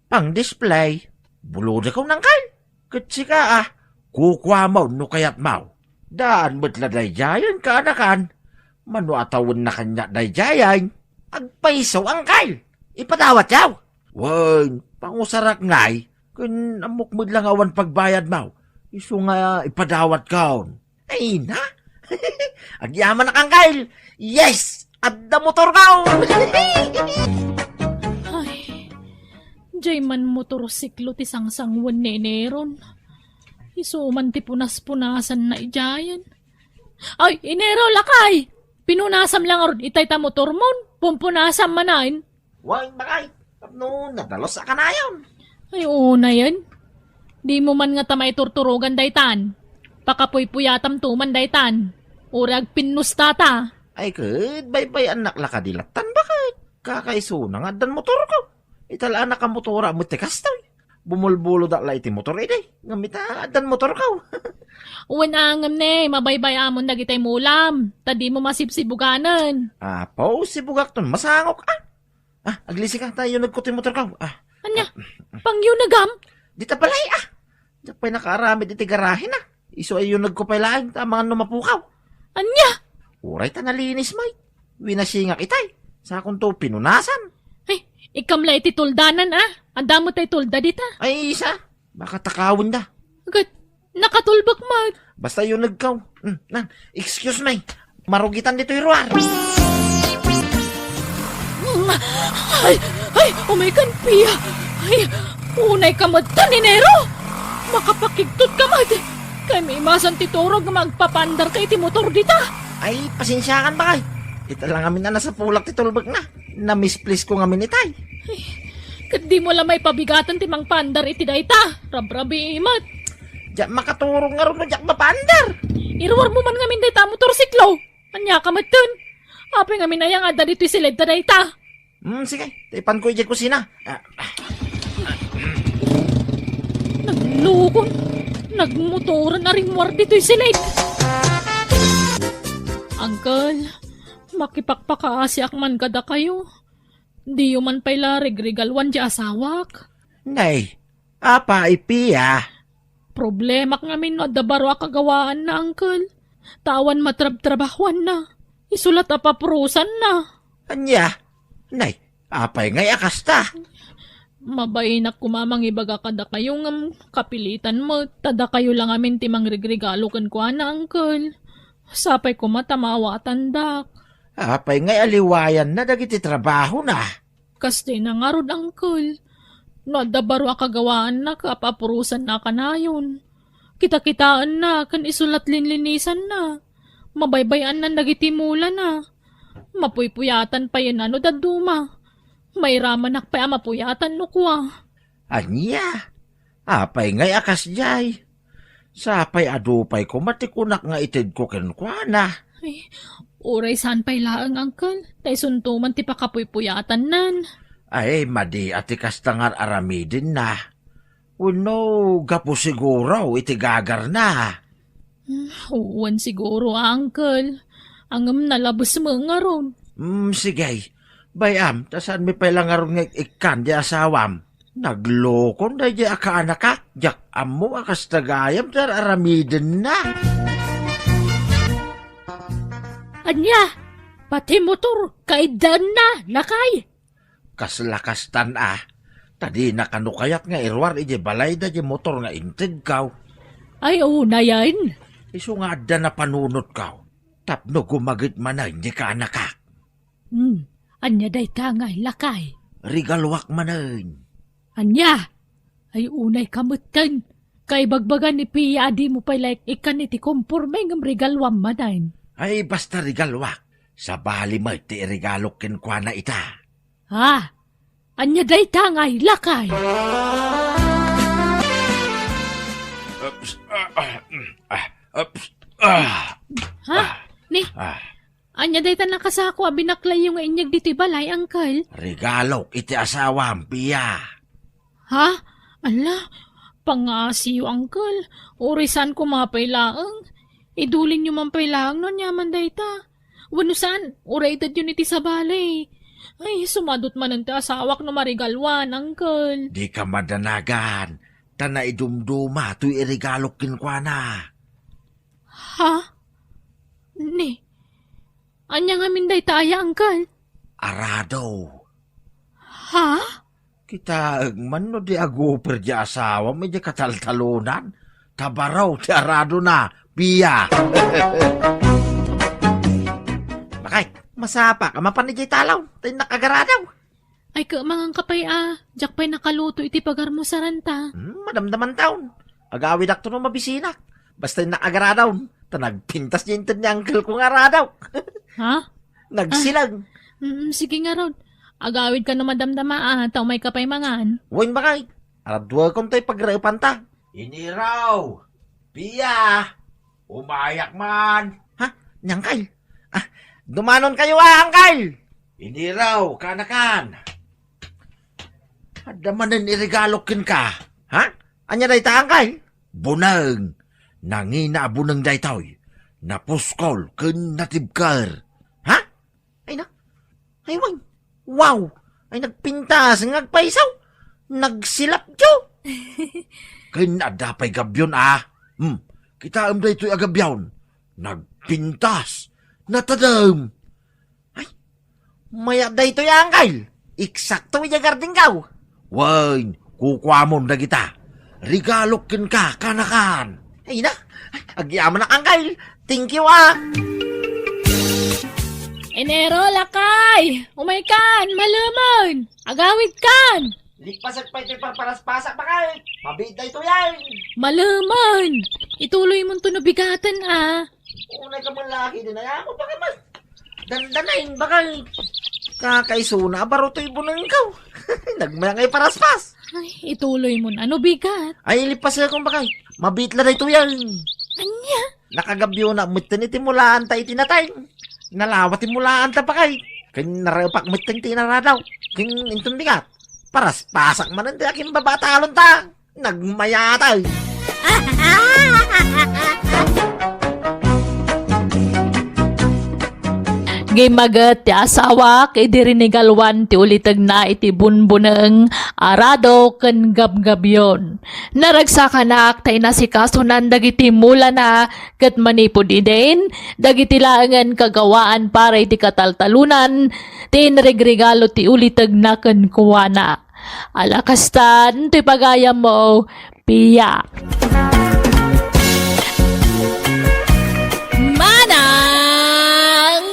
pang display. Bulod ako ng kal. Katsi ka kukwa mo no kayat mo. Daan mo't la dayjayan ka anakan. Mano atawon na kanya dayjayan. Agpaisaw ang kal. Ipadawat yaw. Wan, pangusarak ngay. Kun amok mo lang awan pagbayad mo. Iso nga ipadawat kaon. Ay na. Agyaman na kang kal. Yes! Adda motor kaon. Jay man motorsiklo ti sangsangwan ni Neron. Isuman ti punas-punasan na ijayan. Ay, Enero, lakay! Pinunasam lang aron itay ta motor mon. Pumpunasam manain. Wan, bakay. No, nadalos sa kanayon. Ay, una yan. Di mo man nga tamay turturugan daytan. Pakapuy-puyatam tuman daytan. Urag pinustata. Ay, kid, bay-bay anak lakadilatan bakit? Kakaiso na nga dan motor ko. Italaan na ka motora mo tikas tayo. Bumulbulo da la iti motor ide. Ngamita dan motor ka. Uwan angam ne, mabaybay amon dagitay mulam. Tadi mo masipsibuganan. Po, si Bugak ton, masangok. Aglisi ka tayo nagkutin motor ka. Anya, pangyo nagam? Di ta balay, Di pa'y nakaramid iti garahe na. Iso ay yung nagkupaylaan, tamangan numapukaw. Anya? Uray ta nalinis, may. Winasingak itay. Sa akong to pinunasan. Ay, ikamla iti tuldanan Anda mo tay tulda dita. Ay, isa. Baka takawin da. Agad, nakatulbak mag. Basta yung nagkaw. Excuse me. Marugitan dito yung ruwar. Ay, umikan piya. Ay, unay kamad taninero. Makapakigtot kamad. Kay may masan titurog magpapandar kay ti motor dita. Ay, pasensyakan ba kay? Ita lang amin na nasa pulak titulbag na. Na-misplace ko ngamin itay. Kat di mo lang may pabigatan ti mang pandar iti dayta. Rabrabi imat. Diyak makaturong nga rin no, diyak mapandar. Iruwar mo man ngamin dayta motorsiklo. Anya kamad dun. Api ngamin ayang ada dito silid ta dayta. Sige. Taipan ko ijay kusina. Naglukon. Nagmotoran na rin war dito'y silid. Uncle, makipagpakaasyak man kada kayo. Di man pala regregalwan di asawak. Nay, apa ipiya? Problema ngamin no dabaro kagawaan na, uncle. Tawan matrab-trabahuan na. Isulat apaprusan na. Anya? Nay, apay ngay akasta. Mabainak kumamang ibaga kada kayo ngam kapilitan mo. Tada kayo lang amin timang regregalo kan kuha na, uncle. Sapay ko matamawa tandak. Apay ngay aliwayan na dagiti trabaho na. Kasi nangarod, uncle. No, dabaro kagawaan na kapapurusan na kanayon. Kita-kitaan na, kan isulat linlinisan na. Mabaybayan na nagitimula na. Mapuypuyatan pa yun ano daduma. May ramanak pa mapuyatan no kwa. Anya? Apay ngay akas jay. Sapay adupay ko matikunak nga itid ko kenkwana. Ay, uray saan pa'y laang, uncle. Tay suntuman ti pakapuypuyatan nan. Ay, madi ati kastangar aramidin na. Uno, gapo siguro iti gagar na. Uwan siguro, uncle. Angam nalabas mo nga ron. Sige. Bayam, tasan mi pala nga ron nga ikan di asawam. Naglokon na di akaanak ka. Jak amo akas tagayam tar aramidin na. Anya, pati motor, kaidan na, nakay. Kaslakastan Tadi nakanukayat nga irwar ije balay da je motor nga inted kaw. Ay, una yan. Isu nga adda na panunot kaw. Tapno gumagit manay di ka anak ka. Anya day tangay, lakay. Rigalwak manay. Anya, ay unay kamutan. Kay bagbagan ni Pia, di mo pala ikan iti kumpurme ng regalwam manayin. Ay basta rigalwak. Sa bali mo iti regalo kenkwa na ita. Ha? Anya day tangay, lakay. Ha? Ni? Anya day ta nakasako, binaklay yung inyag dito balay, uncle. Regalo iti asawam, Pia. Ha? Ala, pangasiyo, uncle. Orisan ko mapailaang. Idulin nyo man pailaang nun yaman day ta. Wano saan? Uraitad yun iti sa balay. Ay, sumadot man ang asawak no marigalwan, uncle. Di ka madanagan. Tana idumduma, tuy irigalo kinkwa na. Ha? Ni? Anya nga minday taya, uncle? Arado. Ha? Kita man no di aguper di asawa, may di kataltalunan. Tabaraw, di arado na, Pia. Bakay, masapa ka mapanigay talaw, tayo nakagaradaw. Ay ka mangang kapay jak pa'y nakaluto iti pagar mo sa ranta. Madamdaman taon. Agawid akto no mabisinak. Basta yung nakagaradaw, tanagpintas niya yung ni uncle kong aradaw. Ha? Nagsilag. Sige nga ron. Agawid ka no madamdama taw may kapay mangan. Huwag bakay, aradwa kong tayo pagraupan ta. Iniraw, Pia, umayak man. Ha? Nyangkay. Dumanon kayo Angkay. Iniraw, kanakan. Adamanin irigalokin ka. Ha? Anya na ita Angkay? Bunang. nanginaabo ng daytoy, napuskol ken natibkar. Ha? Ay na, ay wang, wow, ay nagpintas, ngagpaisaw, nagsilap jo. Ken adapay gabyon kita am daytoy agabyon, nagpintas, natadam. Ay, maya daytoy angkal, eksakto iya garding kaw. Wain, kukwamon na kita. Regalokin ka, kanakan. Ay na, agyaman na angkal. Thank you Enero, lakay! Umay kan, malamon! Agawid kan! Likpasak pa ito'y parparas-pasak pa kay. Mabita ito yan. Malamon! Ituloy mo ito nabigatan Unay ka mong laki din ay ako baka mas. Dandanain baka kakaisuna baro to'y bunang ikaw. Nagmayang ay paraspas. Ay, ituloy mo na. Ano bigat? Ay lipas akong bakay. Mabitla na ito yan. Anya? Nakagabyo na mutin itimulaan ta itinatay. Nalawat imulaan ta pa kay. Kaya narapak mutin tinaradaw. Kaya intong bigat. Paras pasak man ang aking babatalon ta. Nagmayatay. Gimagat ti asawa kay dirinigalwan ti ulitag na iti bunbuneng arado ken gabgabyon. Naragsakanak tay nasikasunan dagiti mula na ket manipod iden dagiti laengen kagawaan para iti kataltalunan ti regregalo ti ulitag na ken kuwana. Alakastan ti pagayam mo piya. Manang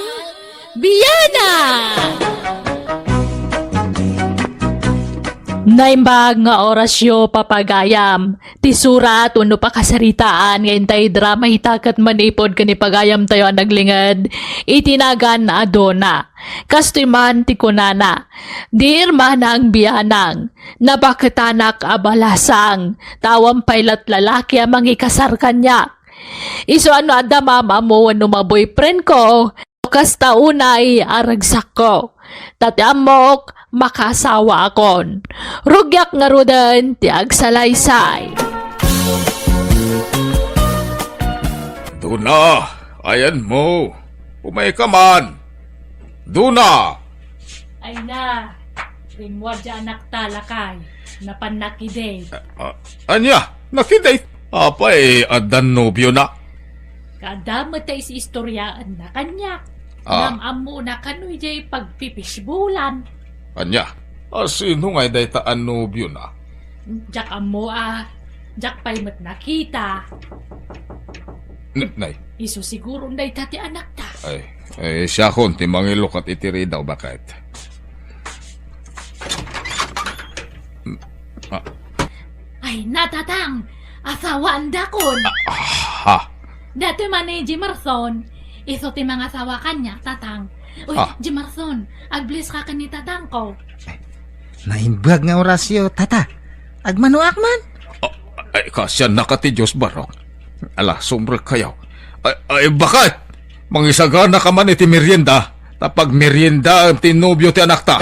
Biyana! Naimbag nga orasyo papagayam. Ti surat uno pa kasaritaan ngayon tayo drama hitakat manipod kani pagayam tayo ang naglingad. Itinagan na adona. Kastoy man ti kunana. Dir man ang biyanang. Napakatanak abalasang. Tawang pailat lalaki amang ikasar kanya. Iso ano ada mama mo ano ma boyfriend ko. Kasta unay aragsak ko. Tati amok makasawa akon. Rugyak nga rudan ti agsalaysay. Duna, ayan mo. Umay ka man. Duna! Ay na, rimwad dyan anak talakay. Napanakide. Anya, nakiday. Apay, adan nobyo na. Kadamot tayo si istoryaan na kanya. Namamo na kanoy jay pagpipisbulan. Anya, sino ngay day taan nobyo na? Jak amo jak pa'y mat nakita. Nay, Iso siguro nday tati anak ta. ay siya kon, timangilok at itiri daw bakit. Ay natatang, asawaan dakon. Ha? Dati man ni Jimerson, iso ti mga asawa kanya, tatang. Uy, Jimerson, agbless ka ni tatang ko. Naimbag nga orasyo, tata. Agmanuak man. Ay, kasyan nakati Diyos barok. Ala, sumbre kayaw. Ay, bakit? Mangisagana ka man iti merienda. Tapag merienda ang tinubyo ti anak ta.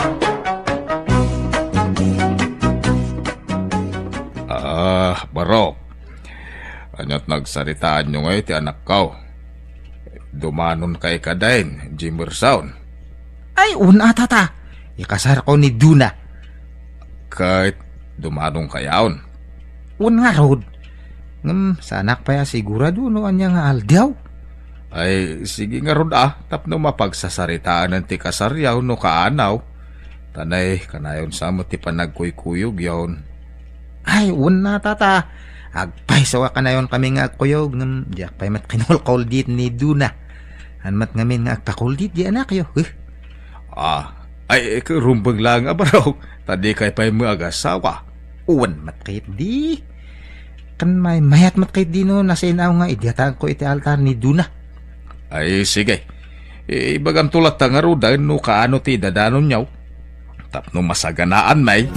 Barok. Anyat nagsaritaan nyo ngayon ti anak kaw. Dumanon kay kadain, Jimerson. Ay, una tata. Ikasar ko ni Duna. Kahit dumanong kayaon. Un nga rod. Sanak pa ya sigurado no anya nga aldaw. Ay, sige nga rod tapno mapagsasaritaan ng ti kasaryaw no kaanaw. Tanay, kanayon sa mo ti panagkuykuyog yaon. Ay, una tata. Agpay sawa ka na yun kami nga kuyog. Diyak pa'y mat kinulkol dit ni Duna. Anmat ngamin nga agpakuldit di anak yo. Ay, rumbag lang abaraw. Tadi kay pa'y mo agasawa. Uwan mat kahit di. Kan may mayat mat kahit di no nasinaw nga idiatan ko iti altar ni Duna. Ay, sige. Ibagang tulat nga rudan no kaano ti dadanon nyaw. Tapno masaganaan may.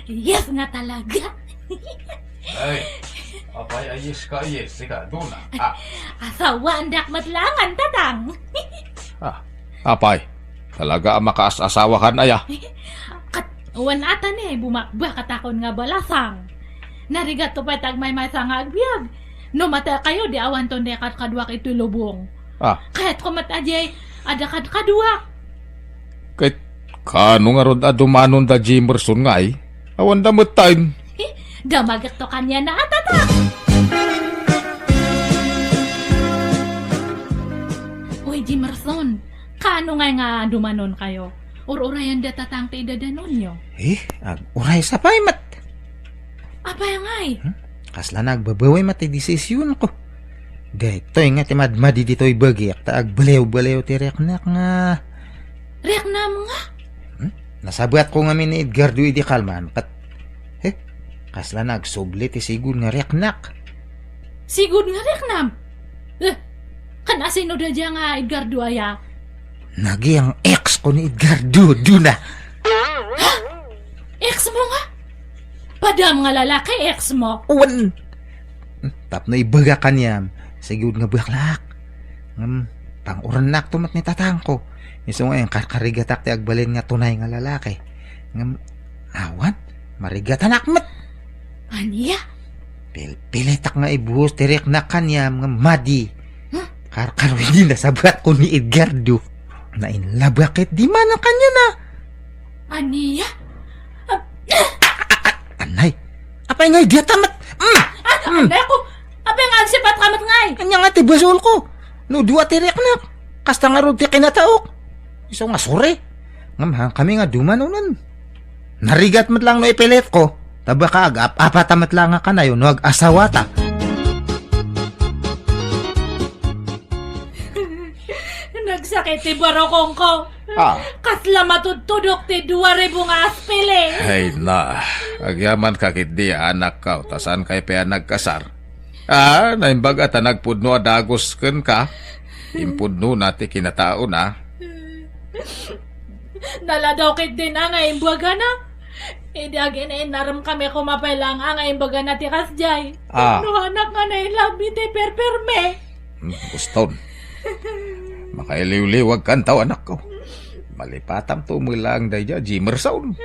Yes nga talaga. Ay, apay ayes ka ayes. Sige, Duna. Asawa andak matlangan, tatang. Apay, talaga ang makaasawa ka na ya. Uwan ata ni, bumakba katakon nga balasang. Narigat to pa tag may nga agbyag. No mata kayo, di awan to dekat kadwak ito lubong. Ah, Kahit kumatadjay, adakad kadwak. kahit kano nga ron adumanon da Jimerson nga ay, awan damot time. Damagak to kanya na atata. Uy, Jimerson, kano nga dumanon kayo? Ur-urayan da tatang ti idadanon nyo. Uray sa pay mat. Apay ngay? Kasla nagbabaway mati desisyon ko. Dito nga timadmadi dito'y bagyak ta agbalew-balew ti reknak nga. Reknam nga. Nasabat ko nga ni Edgardo di kalman pat. Kasla nagsubli ti sigud nga reknak. Sigud nga reknam. Kan asino da dya nga Edgardo aya? Nagi ang ex ko ni Edgardo duna. Ex mo nga? Padam nga lalaki, ex mo. Uwan. Tapno ibaga kanyam. Sigud nga baklak. Pang-uranak tumat ni tatang ko. Iso nga yung karkarigatak ti agbalin nga tunay nga lalaki. Awan, marigatan akmat. Aniya? Pilitak nga ibuhos tirek na kanyam nga madi. Karkaro hindi nasabat ko ni Edgardo. Na inlabakit di man ang kanya na. Aniya? Anay, apay nga di tamat. Anay ko, apay nga agsipat kamat ngay. Anya nga ti basol ko. No duwa tirek na. Kasta nga ron ti kinataok. Iso nga sore. Ngam kami nga dumanunan. Narigat mat lang no ipilit ko. Taba ka apatamat lang nga kanayo no ag-asawata. Nagsakit ti barokong ko. Kasla matutudok ti 2,000 nga aspili. Ay na, agyaman kakit di anak ka, tasan kay pa nagkasar. Naimbaga ta nagpudno adagos ken ka. Impudno nati kinatao na. Naladokit din nga imbaga na. Idagin na inaram kami kumapay lang ang imbaga na ti kasjay. No anak nga na ilabi ti perperme. Guston. Makailiw-liwag kan tao anak ko. Malipatam tumulang dayja Jimerson.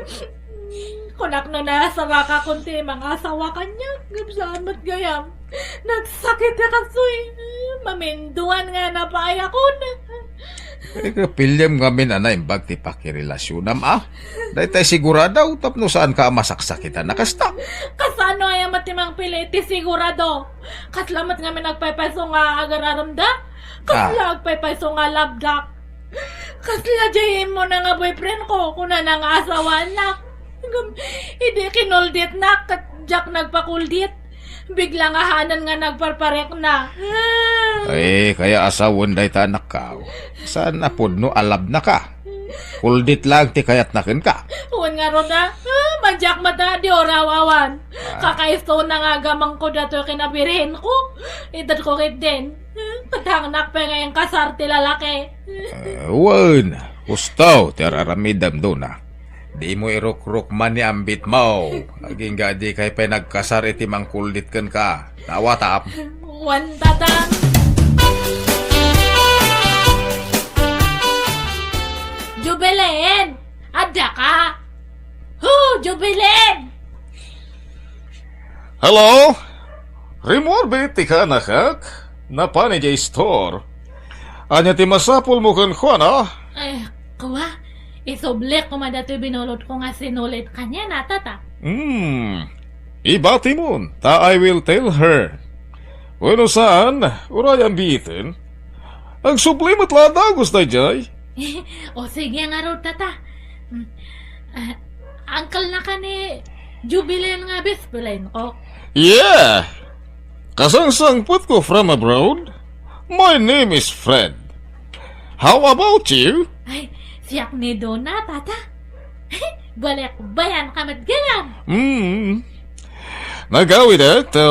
Kunak no nasawa ka kunti mga asawa kanya. Gabsamat gayam. Nagsakit ya kasoy. Maminduan nga na paaya ko na. Pilyam ngamin anay imbag ti pakirelasyon Dahil tayo sigurado tapno saan ka masaksakitan nakasta. Kasano ay matimang piliti sigurado. Kaslamat nga may nagpaypayso nga agararamda. Kasla agpaypayso nga labdak. Kasla jayin mo na nga boyfriend ko kuna nang asawa anak. Hindi kinuldit na jak nagpakuldit. Bigla nga hanan nga nagparparek na. Kaya asawon day ta anak ka. Saan na no alab na ka. Kuldit lang ti kayat nakin ka. Uwan nga ron na. Manjak mata di orawawan. Kakaisto na nga gamang ko dato kinabirihin ko. Edad ko kit din. Katangnak pa ngayong kasar ti lalaki. Wan, gusto ti araramidam do na. Di mo iruk-ruk man ni ambit mo. Aging gadi kay pa nagkasar iti mangkuldit ken ka. Nawatap. Uwan tatang. Jubileen! Ada ka? Jubileen! Hello? Remorbe ti ka nakak? Napani jay store. Anya ti masapul mo kan Juana? Kuwa, isoblek ko madato'y binulot ko nga sinulit kanya na tata. Ibati mon, ta I will tell her. Bueno saan, urayan bitin. Ang sublimat ladagos na jay. O sige nga ro tata. Uncle na ka ni Jubileen nga bispulain ko. Yeah! Kasangsangput ko from abroad. My name is Fred. How about you? Ay, siyak ni Donna, tata. Balik bayan kamat gayan. Nagawid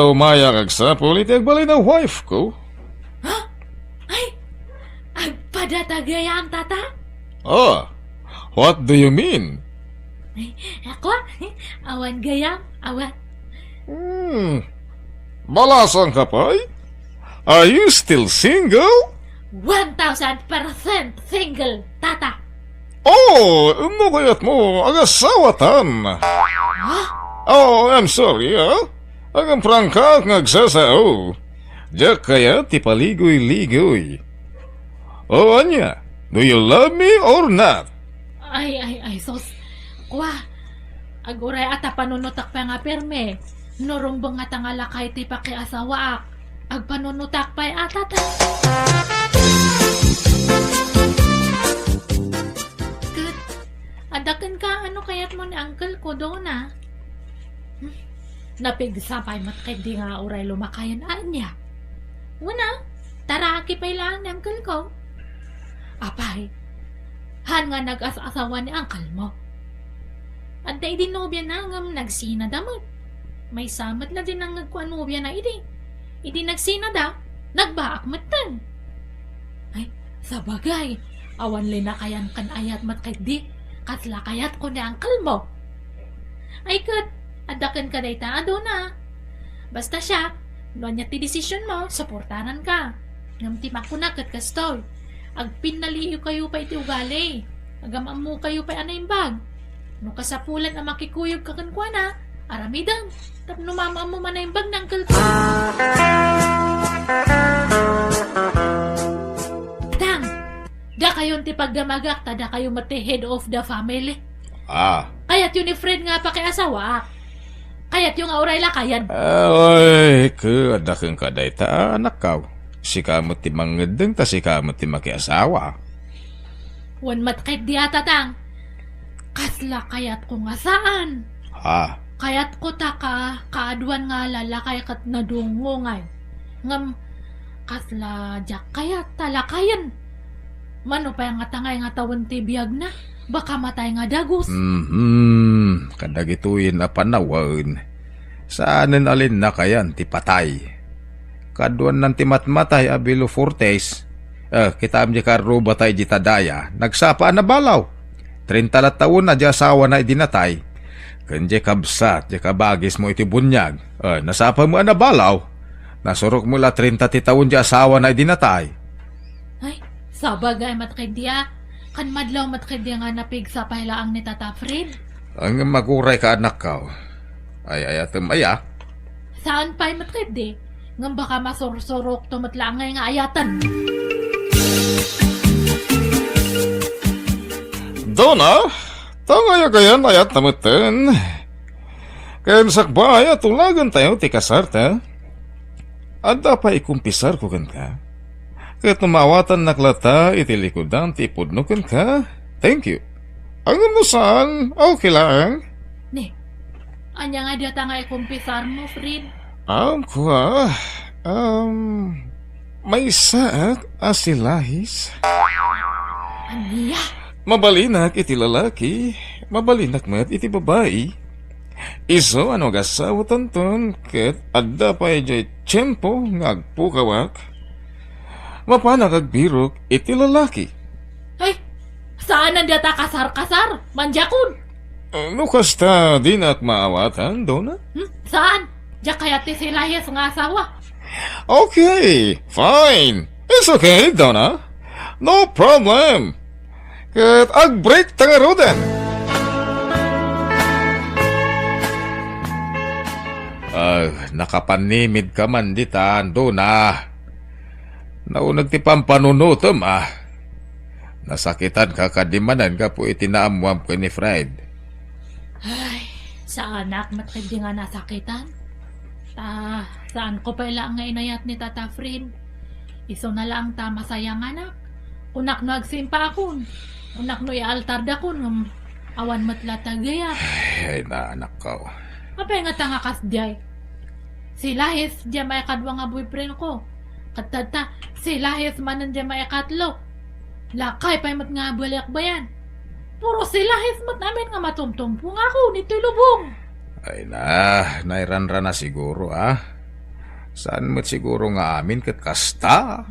umaya kagsapul iti agbalay na wife ko. Ay, agpadatagayam, tata. What do you mean? Ay, ako, awan gayam, awan. Malasang ka pa? Are you still single? 1,000% single, tata. Oh, ano kaya't mo ang asawatan? Oh, I'm sorry, Ang prangka ngagsasao. Diyak kaya ti paligoy-ligoy. Oh, anya, do you love me or not? Ay, sos. Kwa, aguray ata panunutak pa nga perme. Norumbang nga tangalakay ti pakiasawaak. Agpanunutak pa'y atata. Good. Adakan ka, ano kaya't mo ni uncle ko doon, Napigsapay matkay di nga uray lumakayan niya. Una, taraki pa'y lang ni uncle ko. Apay, han nga nag-asawa ni uncle mo. At da di nobya na ngam nagsinadamot. May samat na din ang nagkuanobya na idi. Idi nagsinada, nagbaak matan. Ay, sa bagay, awan linakayan kan ayat matkay di, kasla kayat ko ni uncle mo. Ay kat, adakan ka day taado na. Basta siya, no niya ti desisyon mo, suportanan ka. Ngam ti makunakat kastoy. Ag pinaliyo kayo pa iti ugali. Agamam mo kayo pa anaimbag. No kasapulan ang makikuyog kakankwana, aramidang. Tapno mama mo manaimbag ng kalko. Tang, da kayon ti pagdamagak, tada kayo mati head of the family. Kayat yun ni Fred nga pa kay asawa. Kayat yung auray lakayan. Ay, kadakang kaday ta, anak ka. Si kamot ti mangedeng, ta si kamot ti makiasawa. Wan matkait di ata tang. Kasla kayat ko nga saan. Kayat ko ta kaaduan nga lalakay kat nadungo ngay. Ngam, kasla jak kayat talakayan. Mano pa yung nga tangay nga tawon ti biyag na. Baka matay nga dagus. Kadagituin na panawan. Saanin alin na kayan ti patay. Kaduan nan ti matmatay abilo fortes. Kitam di karo batay di tadaya. Nagsapa na balaw. 30 taon na di asawa na idinatay. Kanje kabsat di kabagis mo iti bunyag. Nasapa mo na balaw. Nasurok mo la 30 ti taon di asawa na idinatay. Ay, sabagay matkidya. Kan madlaw matkidya nga napigsa pahilaang ni Tata Fred. Ang maguray ka anak ka. Ay ayatem aya. Saan pa'y matkidya? Ngam baka masursurok tumatlaangay nga ayatan. Dona, tangaya gayan ayat namuten. Kayan sakbaya tulagan tayo ti kasarta. Adda pa ikumpisar ko kan ka. Kahit numawatan naklata iti likodan ti pudno kan ka. Thank you. Ang mo saan? Okay lang. Ne, anya nga diyata nga ikumpisar mo, Fred. Kuha. May saat asilahis. Aniya? Mabalinak iti lalaki. Mabalinak mat iti babae. Iso ano gasawa tanton ket adda pa iti tiyempo ngagpukawak. Mapanag agbirok iti lalaki. Ay, saan ang diyata kasar-kasar? Manjakun? No kasta di na maawatan, Dona? Saan? Diya kaya ti silayas nga asawa. Okay, fine. It's okay, Donna. No problem. Kat ag-break tangarodan. Nakapanimid ka man ditan, Donna. Naunag ti pampanunutom, Nasakitan ka kadimanan ka po itinaamuam ko ni Fred. Ay, sa anak matkindi nga nasakitan. Saan ko pa ilang nga inayat ni Tata Fred? Iso na lang ta masayang anak. Unak no agsimpa akon. Unak no ialtar da kun. Awan matlatagayat. Ay na anak ko. Apay nga tanga kas diay. Si Lahis diya may kadwa nga boyfriend ko. Katata, si Lahis manan diya may katlo. Lakay pa'y mat nga balik ba yan? Puro si Lahis mat namin nga matumtumpong ako nito'y lubong. Ay na, nairanra na siguro Saan mo't siguro nga amin kat kasta?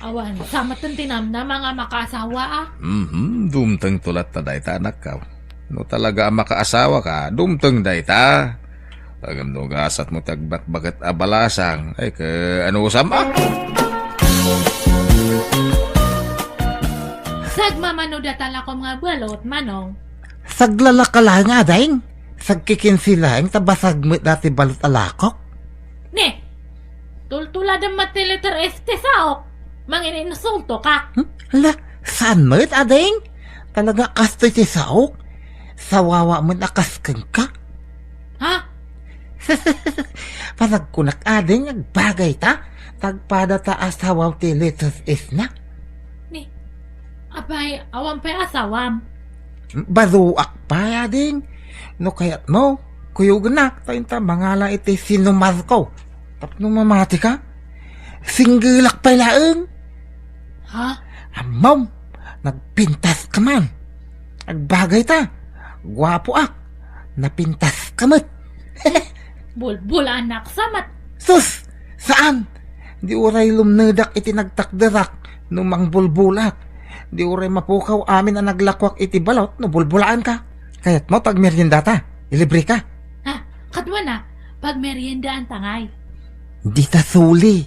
Awan, samat ng tinamna mga makaasawa Dumteng tulat na dayta anak ka. No talaga makaasawa ka, dumteng dayta. Agam no gasat mo tagbat bagat abalasang. Ay ka ano usama? Sagmamano datala ko mga balot, manong. Saglalakala nga, dahing. Sagkikin sila, ang tabasag mo dati balot alakok. Ne, tultulad ang matiliter saok. Mangininsunto ka. Hala, saan mo it, ading? Talaga kastoy si Saok? Sawawa mo nakaskang ka? Ha? Panagkunak ading, nagbagay ta? Tagpada ta asawaw ti litos is na? Ni, abay, awam pa asawam. Baruak pa, ading. No kayat mo, kuyuganak, tayo ta mangala iti sinumar ko. Tapno mamati ka? Singgilak pa laeng. Ha? Amaw, nagpintas ka man. Nagbagay ta. Gwapo napintas ka mat. Bulbul anak samat. Sus, saan? Di uray lumnedak iti nagtakderak numang bulbulak. Di uray mapukaw amin ang naglakwak iti balot no bulbulaan ka. Kaya't mo tag merienda ta, ilibre ka. Ha? Kadwa na, pag merienda ang tangay. Di ta suli.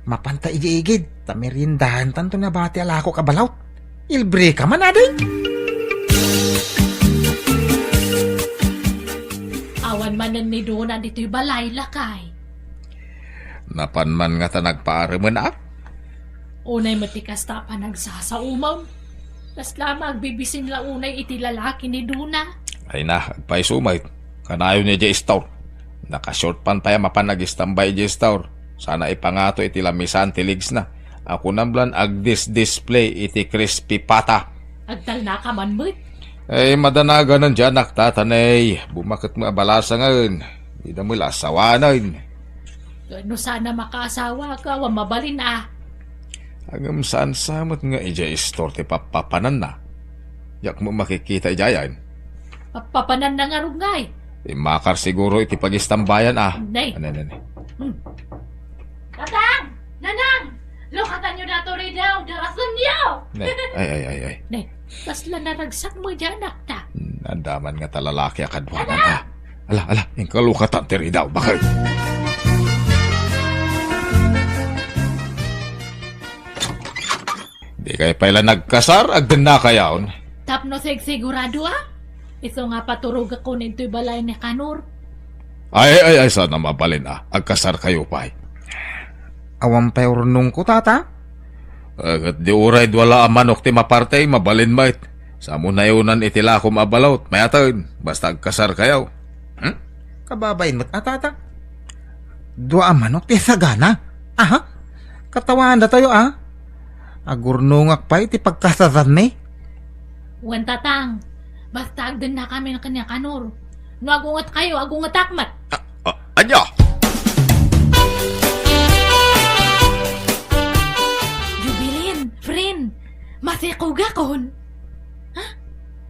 Mapanta igigid, ta meriendahan tanto na bati alako ka balot. Ilibre ka man ading. Awan manan ni Dona dito'y balay lakay. Napanman nga ta nagpaaraman Unay matikas ta pa nagsasaumaw. Tas lamang bibisin la unay iti lalaki ni Duna. Ay na, agpay sumay. Kanayo ni J. Store. Nakashort pan pa mapan nag-istambay J. Store. Sana ipangato iti lamisan ti ligs na. Ako namblan display iti crispy pata. Agdal na ka man mo't. Ay madanaga ng dyan naktatanay. Bumakit mo abalasa ngayon. Di na mo lasawanan. No sana makaasawa ka, wa mabalin Hanggang saan samot nga ija store ti papapanan na. Yak mo makikita ijayan. Papanan na nga rungay. Makar siguro iti pagistambayan Nay. Ano. Tatang! Nanang! Lukatan nyo na to rin daw, darasan niyo! Ay. Nay, tasla naragsak mo dyan, akta. Nandaman nga talalaki akadwanan Ala, yung kalukatan tiri daw, bakit? Di kayo pala nagkasar, agdan na kayaon. Tapno sigurado Iso nga paturog ako ninto'y balay ni Kanor. Ay, sana mabalin agkasar kayo pa. Awang pa urunong ko, tata? Agat di uray wala ang manok ti mapartay, mabalin mait. Sa munayunan itila ko mabalot, mayatan, basta agkasar kayo. Kababayin mo't tata? Dua manok ti sagana? Aha? Katawan na tayo Agurnungak pa iti pagkasasan me? Wan tatang, basta agdan na kami ng kanya Kanor. No agungat kayo, agungat akmat. Anya? Jubilin, friend, masikuga kon. Ha?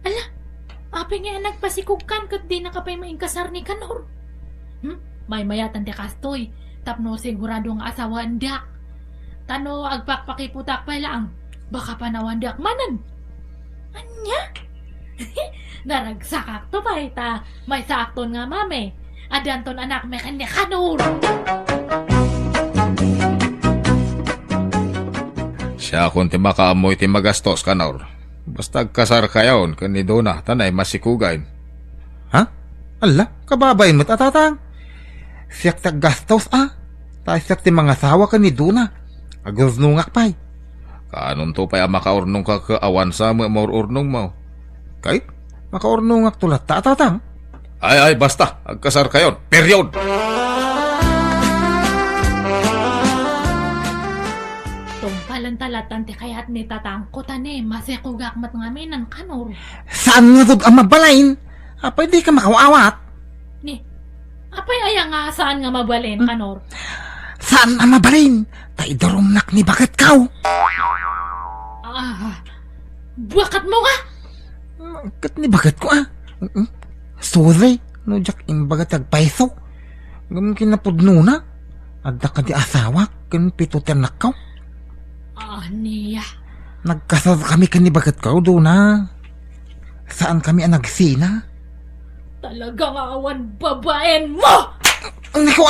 Ala, api nga nagpasikugkan kat di nakapay maingkasar ni Kanor. May mayatan ti kastoy, tapno sigurado nga asawa andak. Tano agpakpakiputak pa lang, baka panawandak manan. Anya? Naragsakak to pa ita, may sakton nga mame. Adanton anak may kanya Kanor. Siya kung ti makaamoy ti magastos Kanor. Basta agkasar kayaon, kanido na, tanay masikugain. Ha? Ala, kababayin mo't tatang? Siyak taggastos Tayo siyak ti mga sawa ka ni Duna. Agurnungak pa'y. Kanon to pa'y makaurnong ka kaawan sa maururnong mo. Kahit makaurnungak tulat tatang. Ay, basta, agkasar kayon, period! Tungpalan talatan ti kayat ni tatangkotan masikugak mat ngamin ng Kanor. Saan nga ang mabalain? Apay di ka makawawat. Ni, apay aya nga saan nga mabalin Kanor? Saan ang mabalin? Tay darumnak ni bakat kaw. Buwakat mo nga! Kat ni bagat ko Sorry, no jak imbagat agpaiso. Gam kinapudno na. Adda ka di asawa, kan pito ternak kaw. Niya. Nagkasal kami kan ni bagat kaw do na. Saan kami ang nagsina? Talagang awan babaen mo! Niko!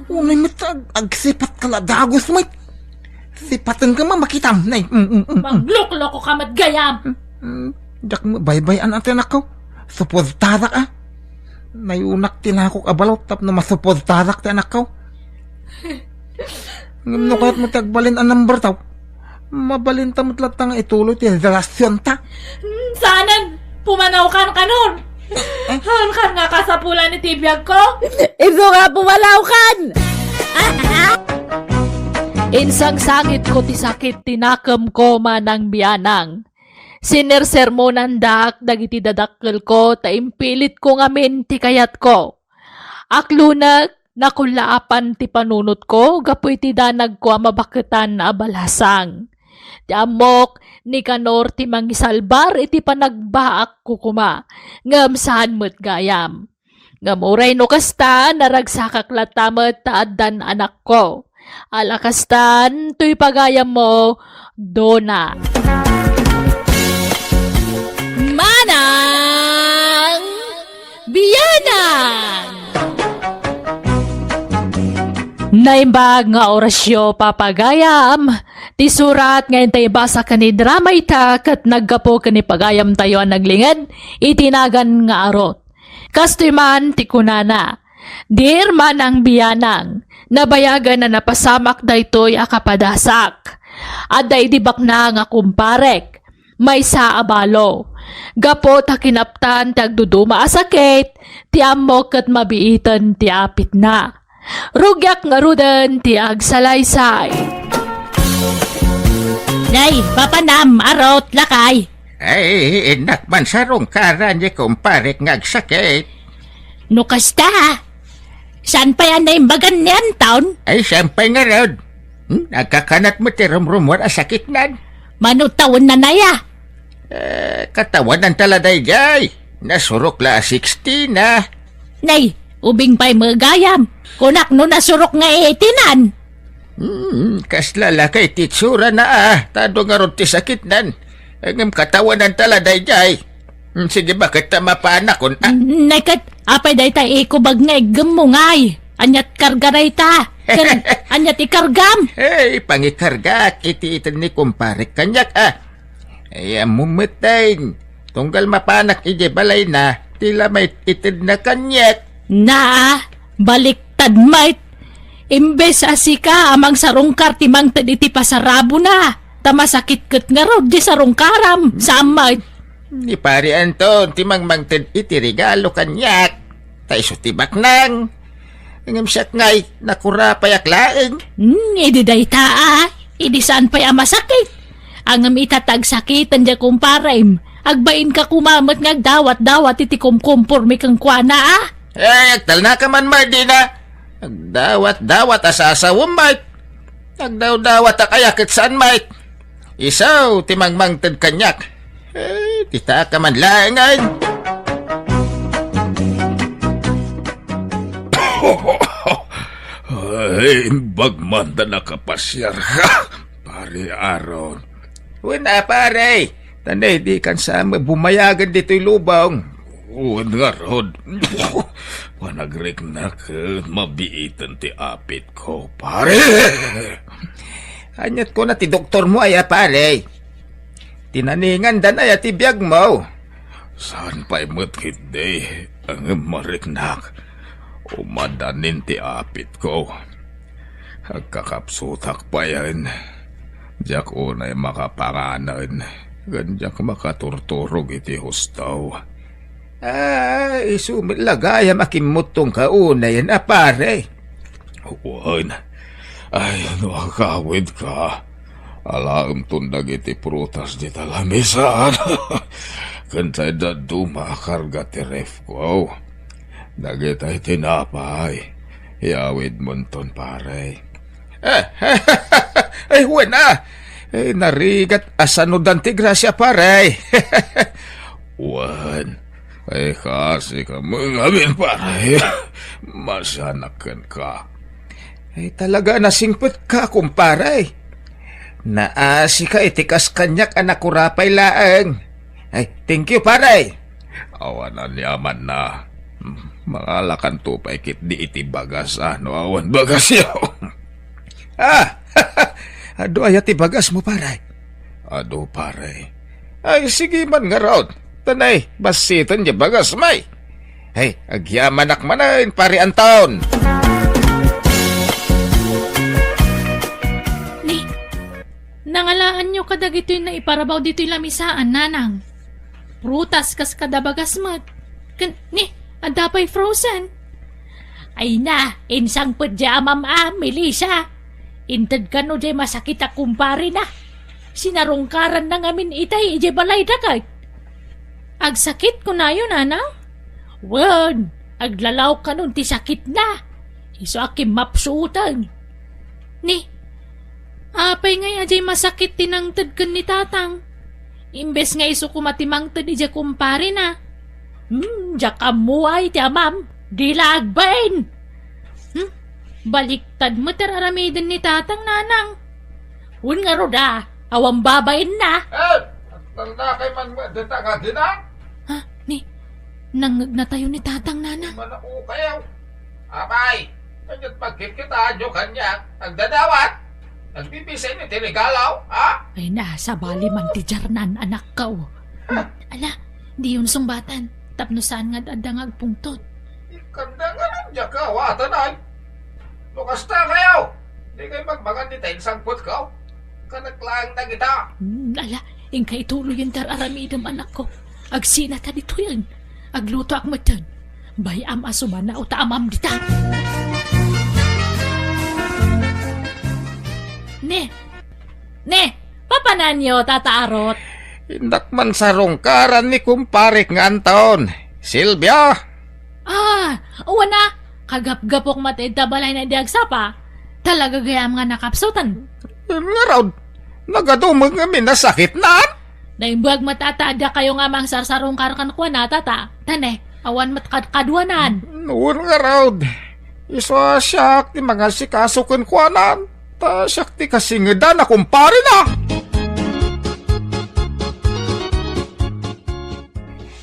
Unay mitag, agsipat ka ladagos, mate. Sipatan ka makitam, nay. Maglukloko ka matgayam. Jak mo, baybayan ang tinak ko. Suportadak ah. Nayunak tinakok abalaw tap na masuportadak tinak ko. Ngam no kahit mo tagbalin ang number taw. Mabalin ta mutlat nga ituloy ti relasyon ta. Sanan, pumanaw kan ka nun. Kan nga kasapulan ni tibiyag ko. Ito nga pumalaw kan! Insang sangit ko ti sakit tinakam ko manang biyanang. Sinersermonan dak dagiti dadakkel ko ta impilit ko ngamin ti kayat ko. Aklunak nakulaapan ti panunot ko gapoy ti danag ko mabaketan na abalasang. Ti amok ni Kanor ti mangisalbar iti panagbaak ko kuma. Ngam saan mo't gayam. Ngam uray no kasta naragsakak latamet taaddan anak ko. Alakastan tuy pagayam mo, Dona. Manang Biyanang! Naimbag nga orasyo papagayam, ti surat nga intay basa ka ni drama ita kat naggapo ka ni pagayam tayo ang naglingad, itinagan nga arot. Kastoy man ti kunana, Dear Manang Biyanang, nabayagan na napasamak daytoy akapadasak. Aday dibak na nga kumparek, may sa abalo. Gapo ta kinaptan tagduduma asakit, ti amok kat mabiitan ti apit na. Rugyak nga rudan ti agsalaysay. Nay, papanam, arot, lakay. Ay, inakman sarong karan niya kumparek ngagsakit. No kasta, saan pa yan na imbagan niyan taon? Ay, siyempre nga ron. Nagkakanat mo ti rumrumor asakit nan. Manutawon na naya. Katawan ng taladay jay. Nasurok la 60 na. Nay, ubing pa'y magayam. Kunak no nasurok nga itinan. Kaslala kay titsura na Tado nga ron ti sakit nan. Ang katawan ng taladay jay. Sige, bakit mapanak kon? Nakat, apay day tayo ikubag nga igumungay. Anyat kargaray ta. Anyat ikargam. Hey, pangikarga. Iti-itin ni kumparik kanyak Ay, mumitayin. Tunggal mapanak ije balay na. Tila may itid na kanyak. Na, baliktad mait. Imbes asika amang sarungkar timang iti pasarabo na. Tamasakit kat nga ro di sarungkaram. Samay. Ni pari Anton, timang mangtid iti regalo kanyak. Tayo tibak nang. Ngam siyak ngay, nakurapayak laeng. Idi day taa. Idi saan pa'y amasakit. Angam itatag sakitan dya kumparim. Agbain ka kumamat ngagdawat-dawat iti kumkumpor mi kang kuana Ay, agtal na ka man Mardina. Agdawat-dawat asasawam Mike. Agdaw-dawat akayakit saan Mike. Isaw, timang mangtid kanyak. Kita ka man laengan. Ay, imbagman na nakapasyar ka, pare Aaron. Wala pare. Tanay di kan sa bumayagan dito'y lubang. Nga rod. Panagrik na ka, mabiitan ti apit ko, pare. Anyat ko na ti doktor mo ay pare. Tinaningan dan ay ti biyag mo. Saan pa'y matkit day ang mariknak? Umadanin ti apit ko. Agkakapsutak pa yan. Diyak unay makapanganan. Ganyak makaturturog iti hustaw. Ay, sumilagay makimutong kaunayan pare. Uwan. Ay, nakakawid ka. Alam tundag iti prutas di talamisan. Kantay da dumakarga ti ref ko. Dagitay tinapay. Yawid monton pare. Ay, wala. Ay, narigat asanodan ti grasya pare. Uwan. Ay, kasi ka mangamin pare. Masanakan ka. Ay, talaga nasingpot ka, kumpare. Naasi ka itikas kanyak anak kurapay laeng. Ay, thank you, pare. Awanan yaman na. Mangalakan tupay kit di iti bagas no awan bagas yaw. Ado ay ati bagas mo, pare. Ado, pare. Ay, sige man nga raw. Tanay, basitan niya bagas, may. Ay, agyaman manain, pare Anton. Ni, nangalaan nyo kadag ito'y na iparabaw dito'y lamisaan, nanang. Prutas kas kadabagas mat. Ni, adapay frozen. Ay na, insang padya Melissa. Intad ka no jay masakit kumpare na. Sinarungkaran na ngamin itay, ije balay dagat. Agsakit ko na yun, nanang. Wan, aglalaw ka nun ti sakit na. Iso akim mapsutan. Ni, apay nga ajay masakit tinangtad kan ni tatang. Imbes nga iso kumatimangtad ija kumpare na. Jaka muay ti amam, dilagbain. Baliktad mo tararamidan ni tatang, nanang. Wan nga roda, awang babain na. Tanda kay man mo, dita nga din ah. Ha, ni, nangag na tayo ni tatang, nanang. Manako kayo. Abay, kanyat pagkikita nyo kanya, nagdadawat. Nagbibisay ni tinigalaw, ha? Ay na, sa bali man ti Jarnan, anak ka o. Ala, di yun sumbatan. Tapno saan nga dadangag pungtot. Ikanda nga lang dyan ka, watanay. Lukas na kayo. Di kayo magmagan ni tayong sangpot ka. Kanaglaang na kita. Ala, ingkay tuloy yung tararamidam anak ko. Agsina ta dito yan. Agluto ak matan. Bayam asumana o taamam dita. Ne, papanan nyo, Tata Arot. Hindak man sa rungkaran ni kumparik nga Anton. Silvia! Wana, kagap-gapok matid tabalay na diagsapa. Talaga gayam nga nakapsutan. Nga raw, nagadumag nga minasakit na. Naimbag matatada kayo nga mang sarsarong karkan kwa na, Tata. Tane, awan matkadwanan. Noon nga raw, iswa siyak ti mga sikasukon kwanan. Ta siyak ti kasingida na kumpare na.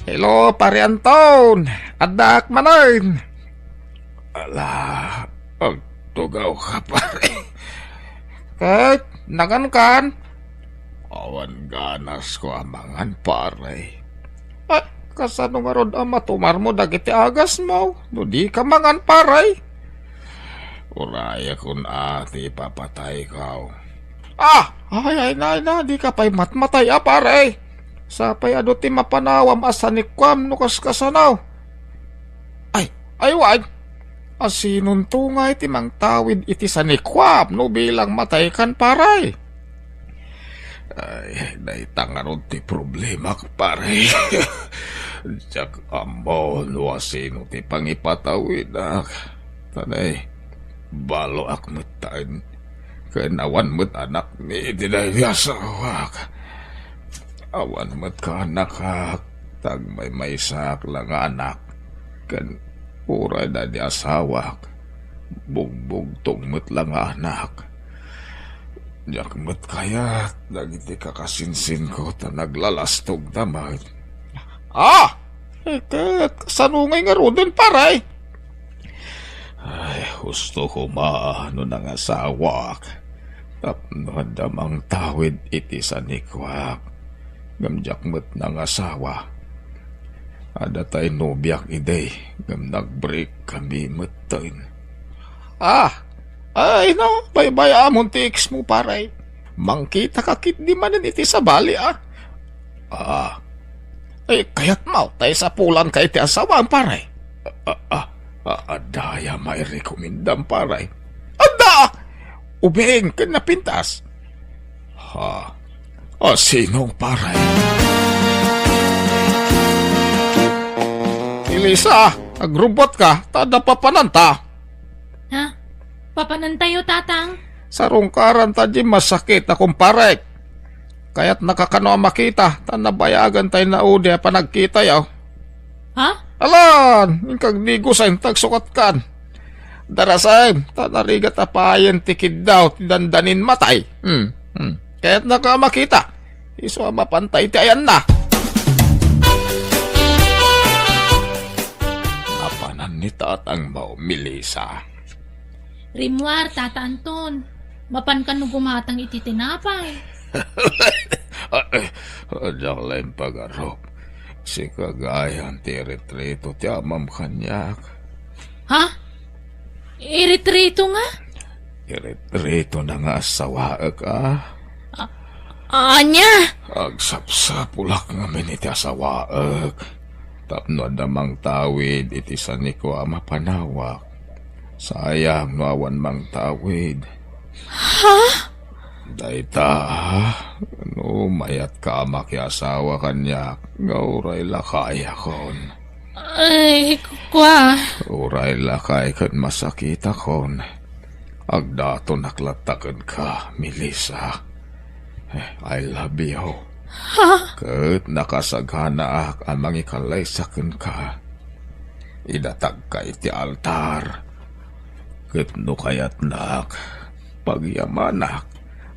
Hello, pare Anton. Adak manain. Ala, tugaw ka, pare. Kahit, nagan. Awan ganas ko amangan, pare. Ay, kasano nga rod ang matumar mo dagiti agas mo. No di ka mangan, pare. Uraya kun ati papatay ka. Ay, di ka pa'y matmatay, pare. Sapay ado ti mapanawam asanikwam no kaskasanaw. Ay, wag. Asinon tungay ti mang tawid iti sanikwam no bilang matay kan, pare. Ay, naitangarod ti problema, pare. Diyak ambo no asino ti pangipatawid ak. Tanay, balo ak mutain. Kanawan mo't anak ni dinayasawak. Awan mo't ka anak hak. Tag may sak lang anak. Kan uray na di asawak. Bugbog tungmot lang anak. Diyak mo't kaya dagiti kakasinsin ko ta naglalastog damay. Kasanungay nga rodon, paray. Ay, gusto ko maano ng asawak. Tapno damang tawid iti sanikwak. Gamjak mo't ng asawa. Ada tayo nobyak iday. Gam nagbreak kami mo't Ay no, bay-bay amon ti ex mo, paray. Mangkita kakit di manan iti sa bali, Ay, kaya't mau tayo sa pulan kay ti asawaan, paray. Adaya may rekomendam, paray. Ada! Ubeng ka na pintas. Sinong paray? Elisa, agrubot ka, tada papananta. Ha? Papanantayo, tatang? Sa rungkaran tadi masakit akong parek. Kaya't nakakano makita, tanabayagan tayo na udi panagkita yaw. Ha? Alan, ingkag nigusain tagsukat kan. Darasain, tanarigat apayan tikid daw, dandanin matay. Kaya't nakamakita, iso mapantay ti ayan na. Napanan ni tatang mo, Melissa. Rimwar, Tata Anton. Mapan ka nung gumatang iti tinapay. Diyak lang pagarop. Si kagayan ti retrito ti amam kanyak. Ha? Iritrito nga? Iretrito na nga asawaag Anya? Agsapsapulak nga miniti asawaag. Tapno damang tawid iti saniko mapanawak. Sayang no awan mang tawid. Dayta, no mayat ka makiasawa kanyak, ngauray lakay akon. Ay, kwa. Uray lakay kan masakit akon. Agdato naklatakan ka, Melissa. I love you. Kat nakasaghana ak amang ikalaysakan ka. Idatag ka iti altar. Kat no kayat nak, pagyamanak.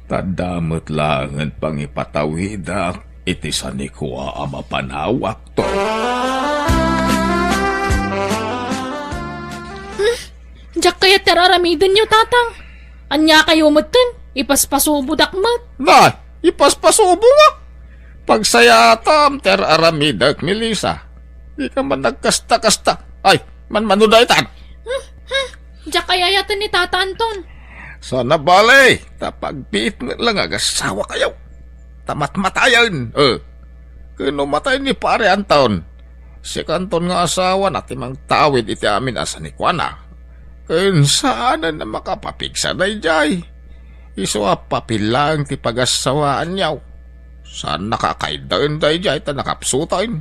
Tadamot lang ang pangipatawidak, iti sanikwa ama panawak to. Diyak kaya teraramidin nyo, tatang. Anya kayo mutin, ipaspasubo dakmat. Na, ipaspasubo nga. Pagsayatam, teraramidak, Melissa. Di ka man nagkasta-kasta. Ay, manmanuday tan. Diyak kaya yata ni Tata Anton. Sana balay, tapagpiit nga lang agasawa kayo. Tamat-matayan. Kano matay ni pare Anton. Si Kanton nga asawa na timang tawid iti amin asa ni Kuana. Kun saan na makapapigsa na ijay. Iso papilang ti pagasawaan niyaw. Saan nakakaidaan da ijay ta nakapsutain.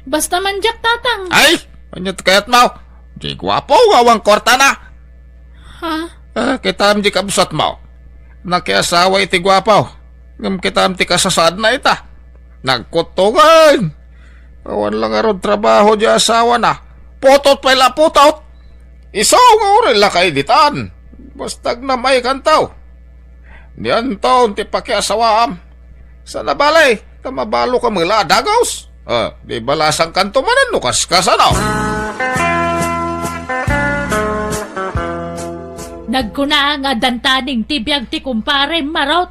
Basta man diyak, tatang. Ay, anyat kayat mo. Di gwapo, awang korta na. Ha? Kitam di kabsat mo. Nakiasawa iti gwapaw. Ngam kitam ti kasasad na ita. Nagkutungan. Awan lang aron trabaho di asawa na. Putot pa ila putot. Isaw nga orin lakay ditan. Bastag na may kantaw. Diyan taon ti pakiasawaam. Sa nabalay, tamabalo ka mula dagaws. Di balasang kanto manan nukas kasanaw. Nagkuna nga dantaning tibiyag ti kumpare marot.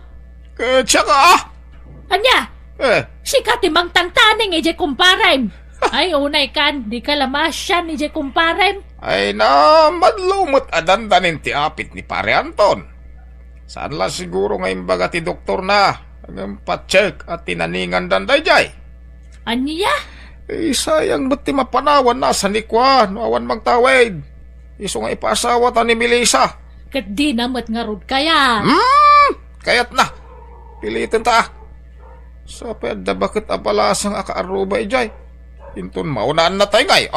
Tsaka Anya? Si katimang tantaning ije kumpare. Ay, unay kan, di ka lamasyan ije kumpare. Ay na, madlumot adandanin ti apit ni pare Anton. Saan la siguro nga imbaga ti doktor na ang pa-check at tinaningan danday jay. Anya? Sayang ba't ti mapanawan na sa nikwa, awan magtawid. Iso nga ipasawa ta ni Melissa. Kat di namat nga rod kaya. Kayat na. Pilitin ta. Sa pwede bakit abalasang akaaruba ijay. Intun maunaan na tayo ngay.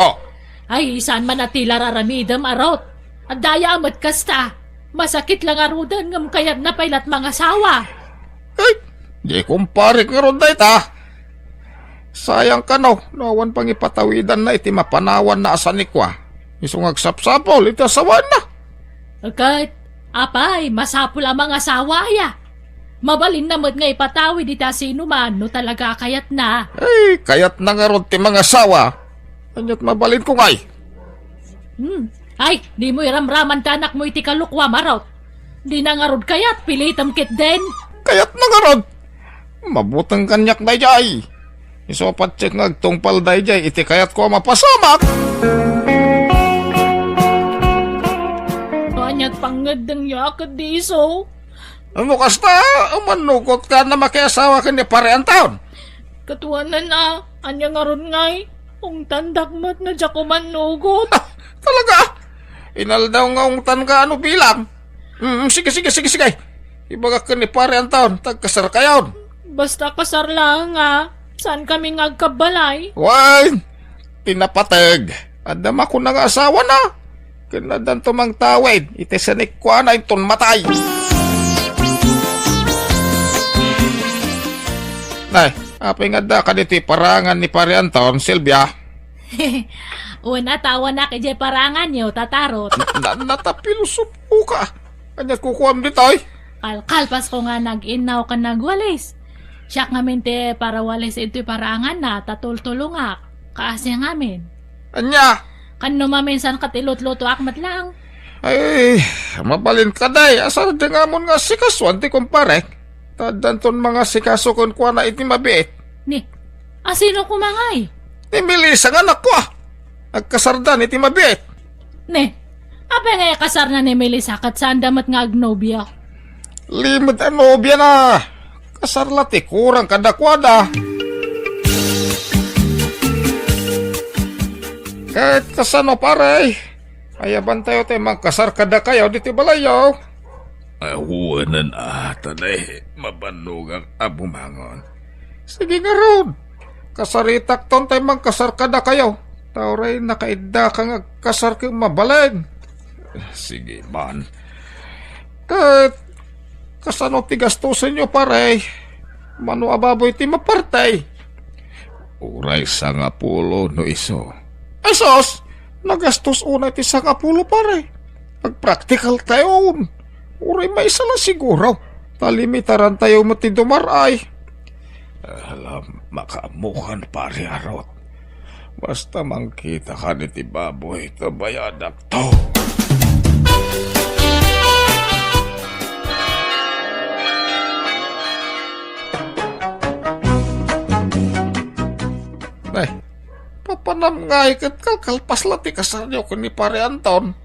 Ay, saan man natila raramidam arot. At daya amat kasta. Masakit lang arudan ngam kayat na pailat mga sawa. Ay, di kumparik nga ron ta. Sayang ka no. Nawan pang ipatawidan na iti mapanawan na asanikwa. Iso nga agsapsapol, iti asawan na. Agad, apay, masapul ang mga sawa ya. Mabalin naman nga ipatawid ita sino man no talaga kayat na. Ay, kayat na nga ron ti mga asawa. Anyat mabalin ko ngay. Ay, di mo iramraman tanak mo iti kalukwa marot. Di na nga rod kayat, pilitam kit den. Kayat na nga ron. Mabutang kanyak na jay. Isopat check nga agtungpal da jay, iti kayat ko mapasamak. Kanyat pangadang yakad di so. Ano kasta, manukot ka na makiasawa ka ni pare Anton. Katuanan na, anya nga ron ngay. Kung tandakmat na dya ko manugot. Talaga? Inaldaw nga ungtan ka ano bilang. Sige. Ibaga ka ni pare Anton, tagkasar kayon. Basta kasar lang nga. Saan kami ngagkabalay? Why? Tinapatag. Adama ko na nga asawa na. Kanadan tumang tawid. Itisanik ko na itong matay. Nay, apay nga da ka dito parangan ni pare Anton, Silvia. Una tawa na kay parangan nyo, tatarot. Natapilusupo ka. Kanya kukuam dito ay. Kalkalpas ko nga nag-inaw ka nagwalis. Siya nga mente para walis ito'y parangan na tatultulungak. Kaasya ngamin. Anya? Kano maminsan katilot-luto akmat lang. Ay, mabalin ka day. Asar di nga mo nga sikaswan ti kumpare. Tadanton mga sikaso kon kwa na iti mabiit. Ni, asino kumangay? Ni Melissa nga anak ko ah. Agkasardan iti mabiit. Ni, apa nga kasar na ni Melissa kat saan damat nga agnobya? Limit ang nobya na. Kasarlati kurang kadakwada. Kahit kasano pare. Ayaban tayo tayo magkasar kada kayo dito balayaw. Ahuanan tanay. Mabanugang abumangon. Sige nga ron. Kasaritak ton tayo magkasar kada kayo. Tauray nakaida ka nga kasar kang mabaling. Sige man. Kahit kasano tigastusin nyo pare. Mano ababoy ti mapartay. Uray sa nga pulo no iso. Esos! Nagastos una ti sa nga pulo pare. Pag-practical tayo. Uray may isa lang siguro. Talimitaran tayo mati dumaray. Alam, makaamukan pare arot. Basta mangkita ka ni ti baboy, tabayadak to. Ay, papanam nga ikat kalkalpas lati kasaryo ko ni pare Anton.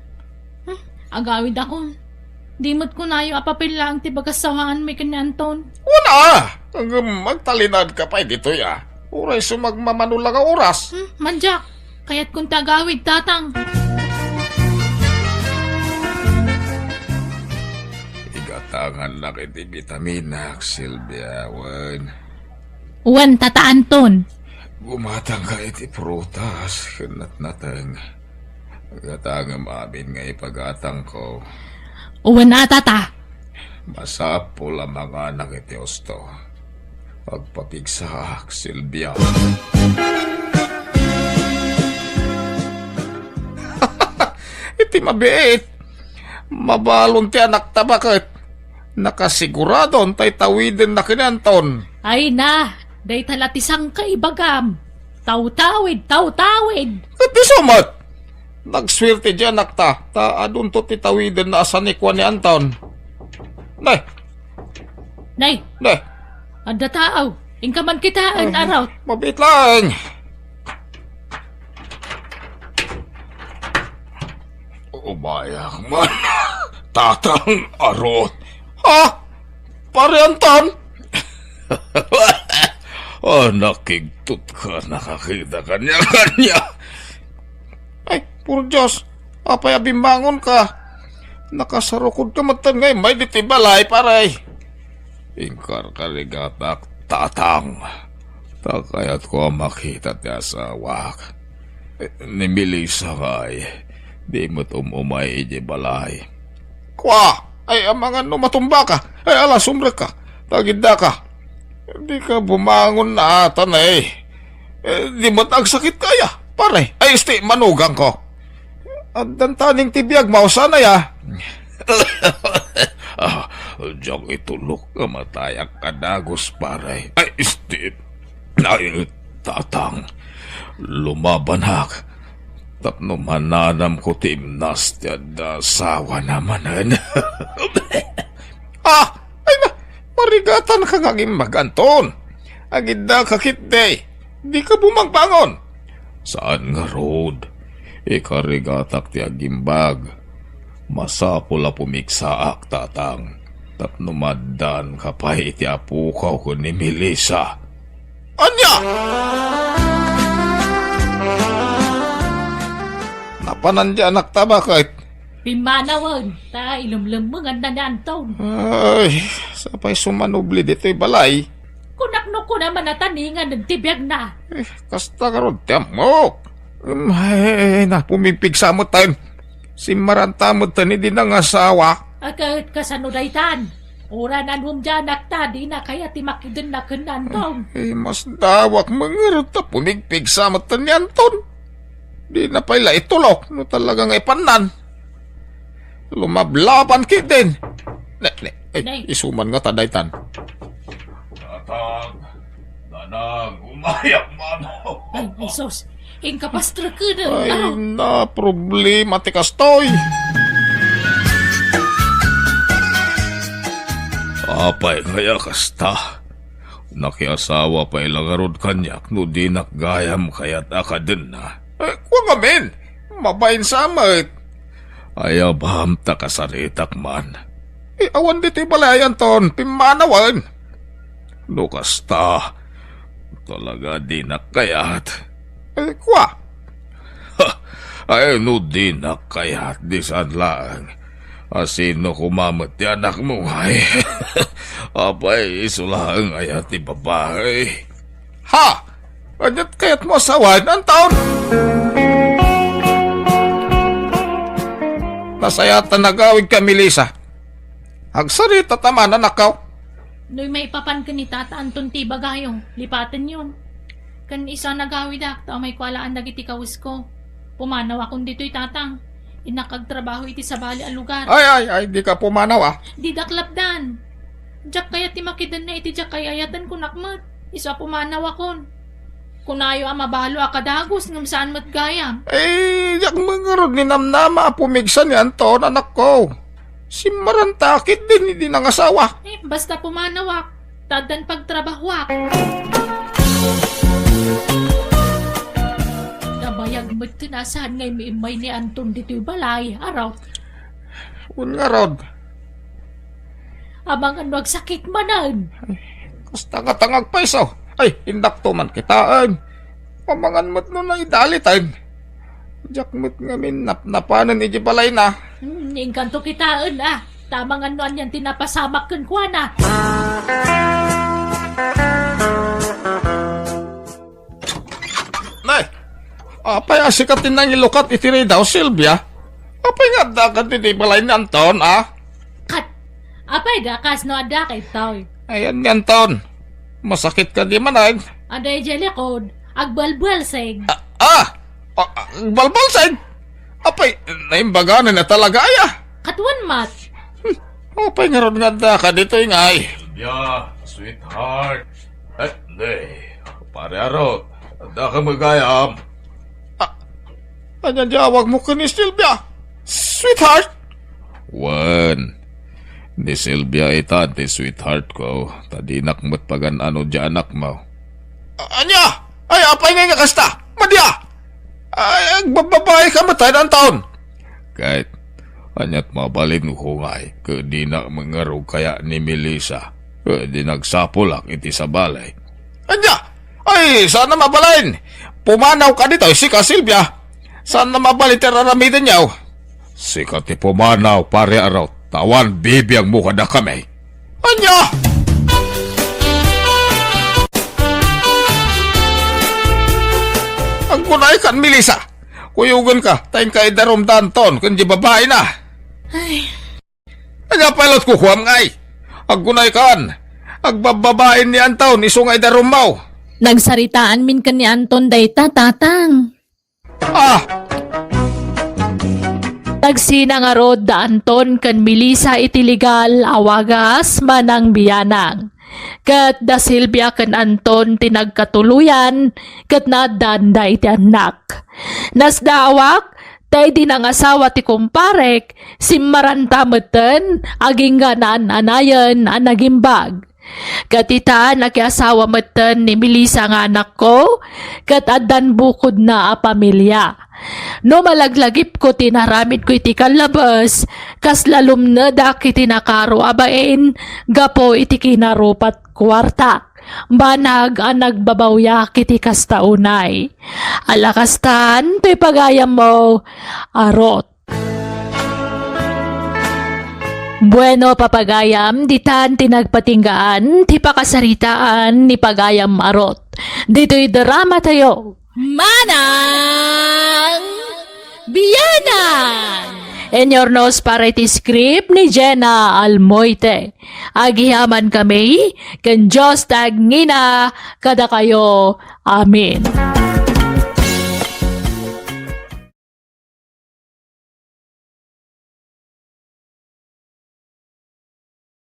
Agawid ako. Dimot ko na yung apapil lang ti bagasawaan may kanyanton. Una! Hanggang magtalinad ka pa dito ya. Uray sumagmamano lang ang oras. Manjak, kaya't kung tagawid tatang. Igatangan lang iti vitaminak, Silvia, wan. Uwan tata Anton. Gumatang ka iti prutas, kanat natang. Agatangan amin nga ipagatang ko. Uwan na tata. Masapol ang mga anak iti osto. Pagpapigsak, Silvia. Iti mabiit. Mabalon ti anak tabakit. Nakasigurado tay tawidin na kinanton. Ay na, day talatisang kaibagam. Taw-tawid, taw-tawid. At di sumat. Nagswerte di anak ta. Ta adun to ti tawidin na asanikwa ni Anton. Nay, Nay, nay. ada tao. Ingkaman kita ang araw. Mabit lang. Umayak man. Tatang arot. Ha? Pare Anton? Nakigtut ka. Nakakita kanya-kanya. Ay, puro Diyos. Apay abimbangon ka. Nakasarukod ka matan ngay. May ditibalay, paray. Ingkar karigatak tatang. Takayat ko makita ti asawak. Ni Melissa kay. Di mo't umay iji balay. Kwa! Ay amangan no matumba ka. Ay ala sumre ka. Tagida ka. Di ka bumangon na atan eh. Di mo't agsakit kaya. Pare, ay isti manugang ko. At dantaning tibiyag mausana ya. Diyak itulok ka matayak kadagos pare. Ay, isti. Ay, tatang. Lumabanak. Tapno mananam ko timnas tiyad sawa namanan. Ay na. Marigatan ka ngaging maganton. Agid na kakit day. Di ka bumagbangon. Saan nga road? Ikarigatak ti agimbag. Masapula pumiksaak tatang. Tapno madan kapay iti apukaw ko ni Melissa. Anya! Napanandya anak tabakit. Pimanawan, ta ilumlumungan na ni Anton. Ay, sapay sumanubli dito'y balay. Kunakno ko naman nataningan nagtibiyag na. Kasta karon tiyamok. Ay, na pumipig sa mo tayo. Si Marantamod tani din ang asawa. Agad kasanudaytan. Ura na numdyanak ta, di na kaya timakidin na kanantong. Ay, mas dawak mga ta pumipig sa mo tani Anton. Di na pala itulok. No talagang ipanan. Lumablaban kitin. Ay, isuman nga tadaytan. Tatang, danang, umayak mano. Ay, sos, ingkapastra ka na. Ay, na problema ti kastoy. Apay kaya kasta. Nakiasawa pa ilang arod kanyak no di nakgayam kaya't akadun na. Kwa ngamin, mabayin samit. Ayabam ta kasaritak man. Awan dito balayan ton, pimanawan. No kasta, talaga di nakayat. Kwa? Ay no di nakayat di saan lang. Asino kumamot ti anak mo ay. Apay isulang ayat ti babae. Ha? Anyat kaya't mo asawan ang taon? Nasayatan nagawid ka, Melissa. Agsarita taman na nakaw. Noy may papan ka ni Tata Anton ti bagayong, lipatan yun. Kan isa nagawid tao may kwalaan dagiti kawis ko. Pumanaw akong dito'y tatang. Inakagtrabaho iti sa bali ang lugar. Ay, di ka pumanaw ah. Di daklapdan. Diyak kaya ti makidan na iti diyak kaya ayatan ko nakmat. Isa pumanaw akon. Kunayo ang mabalo akadagos ngam saan matgayam. Yak mga rod ni namnama pumigsan ni Anton, anak ko. Si Marantakit din, hindi nangasawa. Basta pumanawak. Tadan pagtrabahwak. Nabayag mo't tinasahan ngay may ni Anton dito'y balay. Araw. Un nga rod. Abang ano agsakit manan. Kasta nga tangag paiso. Ay, hindak to man kitaan. Pamangan mo't no na idalitan. Diyak mo't ngamin napanan iji balay na. Ingkanto kitaan Tamang ano yan tinapasamak kan kwa na. Nay, apay asikatin nang ilukat itiri daw, Sylvia. Apay nga dagat iti balay ni Anton, Kat, apay dakas no ada kay tao. Ayan ni Anton. Masakit ka di man ay. Aday jelikod, agbalbal seg. Balbalsay. Apay, naimbaganan na talaga ay Katwan mat. Apay nga ron nga dagat dito yung ay. Sylvia, sweetheart. Pare arot. Ada ka magayam. Anyan jawag mo ka ni Sylvia. Sweetheart? Wan. Ni Sylvia ita ti sweetheart ko. Tadinak mo't pagan ano di anak mo. Anya? Ay apay nga kasta. Madya. Ay agbababae ka matay ng taon. Kahit anyat mabalin ko ngay. Kadi na mangarog kaya ni Melissa. Di nagsapulak iti sa balay. Anya? Ay, sana mabalain. Pumanaw ka dito, si ka Sylvia. Sana mabalit raramidan niyaw. Sika ti pumanaw, pare araw. Tawan, bibiyang mukha na kami. Anya! Ang kunay kan, Melissa. Kuyugan ka, tayong kaidarom danton, kundi babae na. Ay, Anya palot kukuham ngay. Ang kunay kan, agbababain ni Anton, isungay darom mau. nagsaritaan min ka ni Anton dayta tatang. Tagsina nga rod da Anton kan Melissa iti legal awagas manang biyanang. Kat da Sylvia kan Anton tinagkatuluyan kat nadanda iti anak. Nasdawak tay di nang asawa ti kumparek si marantameten aging ganan anayan anagimbag. Katita nakiasawa meten ni Melissa nga anak ko kat adan bukod na a pamilya. No malaglagip ko tinaramid ko iti kalabas kas lalum na dak iti nakaro abain gapo iti kinarupat kwarta. Banag ang nagbabawyak iti kastaunay. Alakastan pipagayam mo arot. Bueno papagayam, ditan tinagpatinggaan, ti pakasaritaan ni pagayam arot. Dito'y drama tayo. Manang Biyanan! Enyornos para iti script ni Jenna Almoite. Agihaman kami, kan Diyos tagngina, kada kayo. Amen.